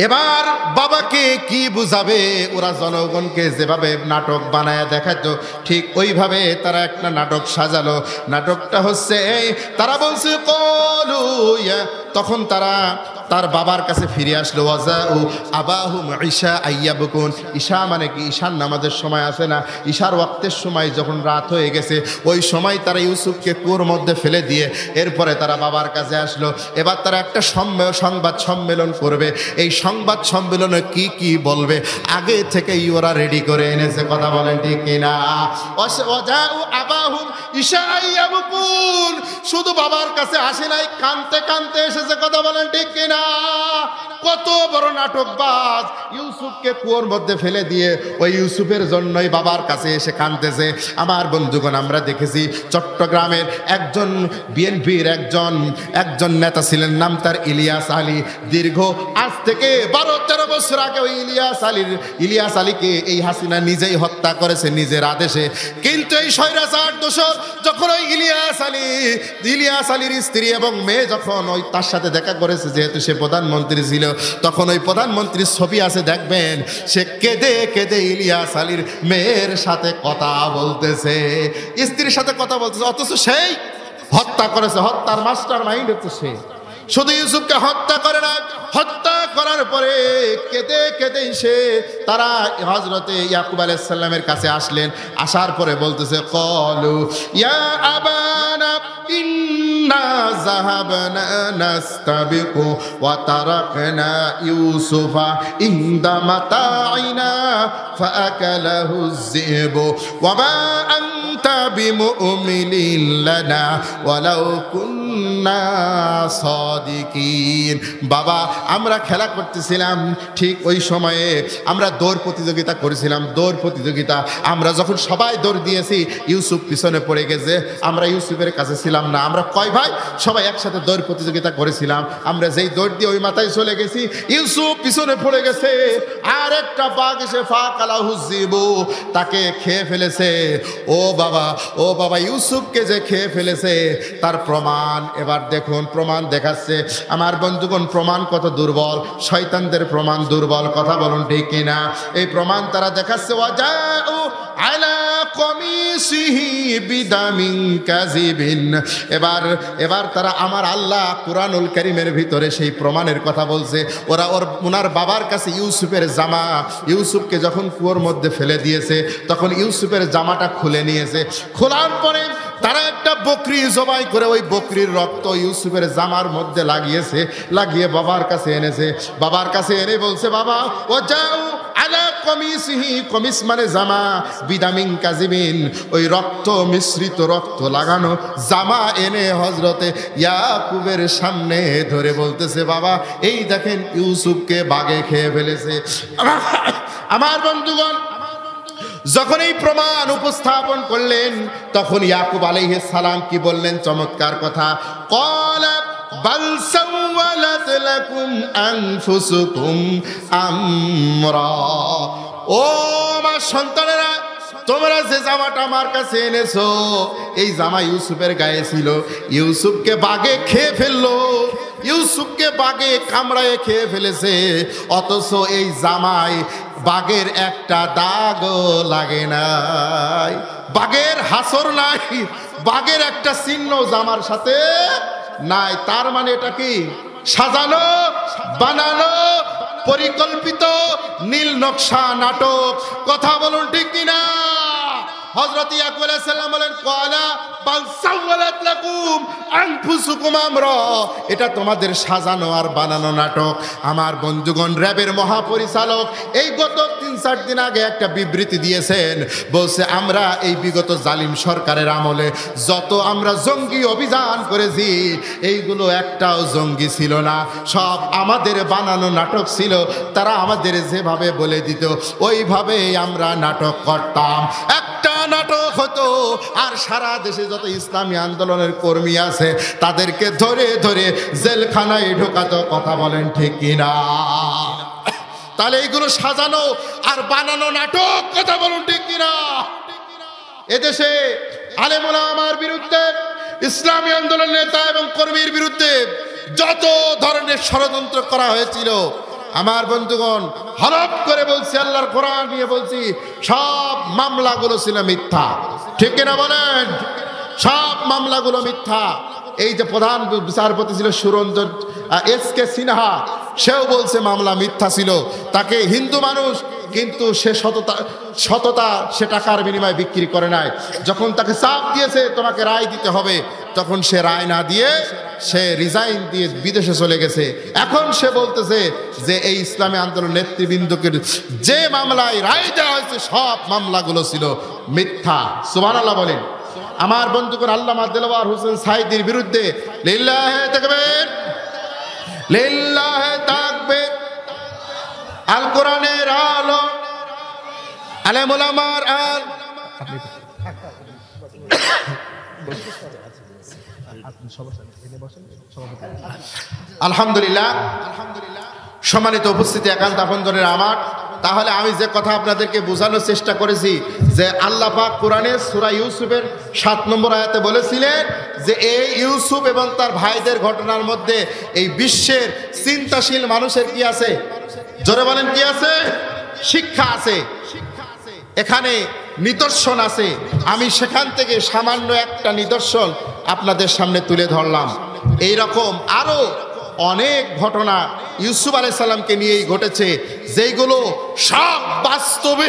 এবার বাবাকে কি বুঝাবে? ওরা জনগণকে যেভাবে নাটক বানায় দেখাতো, ঠিক ওইভাবে তারা একটা নাটক সাজালো। নাটকটা হচ্ছে এই, তারা বলছে কলু, তখন তারা তার বাবার কাছে ফিরে আসলো। ওয়াজাউ আবাহুম ঈশা আইয়াবকুন, ঈশা মানে কি? ঈশার নামাজের সময় আছে না, ঈশার ওয়াক্তের সময় যখন রাত হয়ে গেছে, ওই সময় তারা ইউসুফকে কুয়োর মধ্যে ফেলে দিয়ে এরপরে তারা বাবার কাছে আসলো। এবার তারা একটা সংবাদ সম্মেলন করবে। এই সংবাদ সম্মেলনে কি কি বলবে আগে থেকেই ওরা রেডি করে এনেছে, কথা বলেন ঠিক কিনা? ওয়াজাউ আবাহুম ঈশা আইয়াবকুন, শুধু বাবার কাছে আসে নাই, কানতে কানতে এসেছে, কথা বলেন ঠিক কিনা? কত বড় নাটকবাজ! ইউসুফকে কুয়োর মধ্যে ফেলে দিয়ে ওই ইউসুফের জন্যই বাবার কাছে এসে কাঁদতেছে। আমার বন্ধুগণ, আমরা দেখেছি চট্টগ্রামের একজন বিএনপির একজন নেতা ছিলেন, নাম তার ইলিয়াস আলী। দীর্ঘ আজ থেকে 12-13 বছর আগে ওই ইলিয়াস আলীকে এই হাসিনা নিজেই হত্যা করেছে নিজের আদেশে। কিন্তু এই স্বৈরাচার দোষর যখন ওই ইলিয়াস আলীর স্ত্রী এবং মেয়ে যখন ওই তার সাথে দেখা করেছে, যেহেতু সে প্রধানমন্ত্রী ছিল, তখন ওই প্রধানমন্ত্রীর ছবি আছে, দেখবেন সে কেঁদে কেঁদে ইলিয়াস আলীর মেয়ের সাথে কথা বলতেছে, স্ত্রীর সাথে কথা বলতেছে, অথচ সেই হত্যা করেছে। হত্যার মাস্টার মাইন্ড হচ্ছে সে। শুধু ইউসুফকে হত্যা করে না, হত্যা করার পরে কেঁদে কেঁদে সে তারা হযরতে ইয়াকুব আলাইহিস সালামের কাছে আসলেন। আসার পরে বলতেছে কলু ইয়া আবানা ইন্না যাহাবনা নাস্তাবিকু ওয়া তারাকনা ইউসুফা ইনদা মাতাইনা ফাআকালাহু যিবু ওয়া মা আনতা বিমুমিনিন লানা ওয়ালাউ কুন্না সাদিকিন। বাবা, আমরা খেলা করতেছিলাম, ঠিক ওই সময়ে আমরা দৌড় প্রতিযোগিতা করেছিলাম। দৌড় প্রতিযোগিতা আমরা যখন সবাই দৌড় দিয়েছি, ইউসুফ পিছনে পড়ে গেছে, আমরা ইউসুফের কাছে ছিলাম না। আমরা কয় ভাই সবাই একসাথে দৌড় প্রতিযোগিতা করেছিলাম, আমরা যেই দৌড় দিয়ে ওই মাথায় চলে গেছি, ইউসুফ পিছনে পড়ে গেছে, আর একটা বাঘ এসে ফাকালাহু যিবু, তাকে খেয়ে ফেলেছে। ও বাবা, ইউসুফকে যে খেয়ে ফেলেছে তার প্রমাণ এবার আবার দেখুন প্রমাণ দেখাচ্ছে। আমার বন্ধুগণ, প্রমাণ কত দুর্বল, শয়তানদের প্রমাণ দুর্বল, কথা বলুন ঠিক কিনা? এই প্রমাণ তারা দেখাচ্ছে, ওয়াজাউ আলা কমিসিহি বিদামিন কাযিবিন। এবার তারা আমার আল্লাহ কুরআনুল কারীমের ভিতরে সেই প্রমাণের কথা বলছে। ওনার বাবার কাছে ইউসুফের জামা, ইউসুফকে যখন কুয়োর মধ্যে ফেলে দিয়েছে তখন ইউসুফের জামাটা খুলে নিয়েছে। খোলার পরে তারা একটা বকরি জবাই করে ওই বকরির রক্ত ইউসুফের জামার মধ্যে লাগিয়ে বাবার কাছে এনেছে। বাবার কাছে এনে বলছে, বাবা ও যাও আলা কমিসিহি, কমিস মানে জামা, বিদামিন কাযিবিন, ওই রক্ত মিশ্রিত রক্ত লাগানো জামা এনে হযরতে ইয়াকুবের সামনে ধরে বলতেছে, বাবা এই দেখেন ইউসুফকে বাঘে খেয়ে ফেলেছে। আমার বন্ধুগণ, যখন এই প্রমাণ উপস্থাপন করলেন তখন ইয়াকুব আলাইহিস সালাম কি বললেন? চমৎকার কথা। ক্বালা বাল সাওয়ালাত লাকুম আনফুসুকুম আমরা। ও আমার সন্তানেরা, তোমরা যে জামাটা আমার কাছে এনেছো, এই জামা ইউসুফের গায়ে ছিল, ইউসুফকে বাঘে খেয়ে ফেললো, ইউসুফকে বাঘে কামড়ায় খেয়ে ফেলেছে, অথচ এই জামায় বাঘের একটা দাগও লাগে নাই, বাঘের হাসর নাই, বাঘের একটা চিহ্ন জামার সাথে নাই। তার মানে এটা কি? সাজানো, বানানো, পরিকল্পিত নীল নকশা নাটক, কথা বলুন ঠিক কিনা? হযরত ইয়াকুব আলাইহিস সালাম বলেন, ক্বালা বাল সাওয়ালাত লাকুম আনফুসুকুম আমরা, এটা তোমাদের সাজানো আর বানানো নাটক। আমার বন্ধুগণ, র‍্যাবের মহাপরিচালক এই গত ৩-৪ দিন আগে একটা বিবৃতি দিয়েছেন, বলছে আমরা এই বিগত জালিম সরকারের আমলে যত আমরা জঙ্গি অভিযান করেছি, এইগুলো একটাও জঙ্গি ছিল না, সব আমাদের বানানো নাটক ছিল। তারা আমাদের যেভাবে বলে দিত ওইভাবে আমরা নাটক করতাম। একটা নাটক হতো আর সারা দেশে যত ইসলামী আন্দোলনের কর্মী আছে তাদেরকে ধরে ধরে জেলখানায় ঢোকাতো, কথা বলেন ঠিক কিনা? তাহলে এইগুলো সাজানো আর বানানো নাটক, কথা বলুন ঠিক কিনা? এদেশে আলেম ওলামার বিরুদ্ধে, ইসলামী আন্দোলন নেতা এবং কর্মীর বিরুদ্ধে যত ধরনের ষড়যন্ত্র করা হয়েছিল, আমার বন্ধুগণ হলফ করে বলছি, আল্লাহর কোরআন নিয়ে বলছি, সব মামলাগুলো ছিল মিথ্যা, ঠিক কিনা বলেন? সব মামলাগুলো মিথ্যা। এই যে প্রধান বিচারপতি ছিল সুরঞ্জন এস.কে. সিনহা, সেও বলছে মামলা মিথ্যা ছিল। তাকে হিন্দু মানুষ, কিন্তু সে সততা সে টাকার বিনিময়ে বিক্রি করে নাই। যখন তাকে চাপ দিয়েছে তোমাকে রায় দিতে হবে, তখন সে রায় না দিয়ে সে রিজাইন দিয়ে বিদেশে চলে গেছে। এখন সে বলতেছে যে এই ইসলামী আন্দোলন নেতৃবৃন্দকে যে মামলায় রায় দেওয়া হয়েছে সব মামলাগুলো ছিল মিথ্যা। সুবহানাল্লাহ বলেন। আমার বন্ধুগণ, আল্লামা দেলওয়ার হোসেন সাঈদীর বিরুদ্ধে লিল্লাহে তাকবীর, লিল্লাহে তাকবীর, আল কোরআনের আলো, আলেম ওলামার আল, আলহামদুলিল্লাহ। সম্মানিত উপস্থিতি, একান্ত আপনজনের আমার, তাহলে আমি যে কথা আপনাদেরকে বোঝানোর চেষ্টা করেছি যে আল্লাহ পাক কোরআনের সূরা ইউসুফের ৭ নম্বর আয়াতে বলেছিলেন যে এই ইউসুফ এবং তার ভাইদের ঘটনার মধ্যে এই বিশ্বের চিন্তাশীল মানুষের কি আছে? জোরে বলেন, কি আছে? শিক্ষা আছে, এখানে নিদর্শন আছে। আমি সেখান থেকে সামান্য একটা নিদর্শন আপনাদের সামনে তুলে ধরলাম। এই রকম আরো অনেক ঘটনা ইউসুফ আলাইহিস সালামকে নিয়েই ঘটেছে, যেগুলো সব বাস্তবে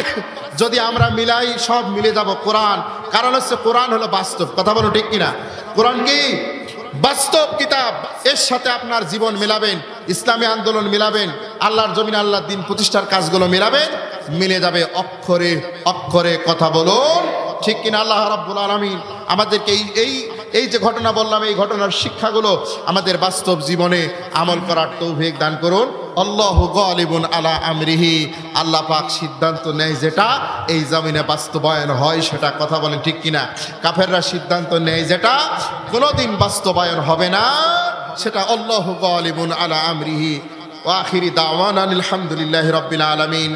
যদি আমরা মিলাই সব মিলে যাব কোরআন। কারণ হচ্ছে কোরআন হলো বাস্তব, কথা বলো ঠিক কিনা? কোরআন কি বাস্তব কিতাব, এর সাথে আপনার জীবন মেলাবেন, ইসলামী আন্দোলন মিলাবেন, আল্লাহর জমিন আল্লাহর দিন প্রতিষ্ঠার কাজগুলো মিলাবেন, মিলে যাবে অক্ষরে অক্ষরে, কথা বলুন ঠিক কিনা? আল্লাহ রাব্বুল আলামিন আমাদেরকে এই যে ঘটনা বললাম, এই ঘটনার শিক্ষাগুলো আমাদের বাস্তব জীবনে আমল করার তৌফিক দান করুন। আল্লাহু গালিবুন আলা আমরিহি, আল্লাহ পাক সিদ্ধান্ত নেয় যেটা এই জমিনে বাস্তবায়ন হয় সেটা, কথা বলেন ঠিক কিনা? কাফেররা সিদ্ধান্ত নেয় যেটা কোনোদিন বাস্তবায়ন হবে না, সেটা আল্লাহু গালিবুন আলা আমরিহি। ওয়া আখিরি দাওয়ানা আলহামদুলিল্লাহি রাব্বিল আলামিন।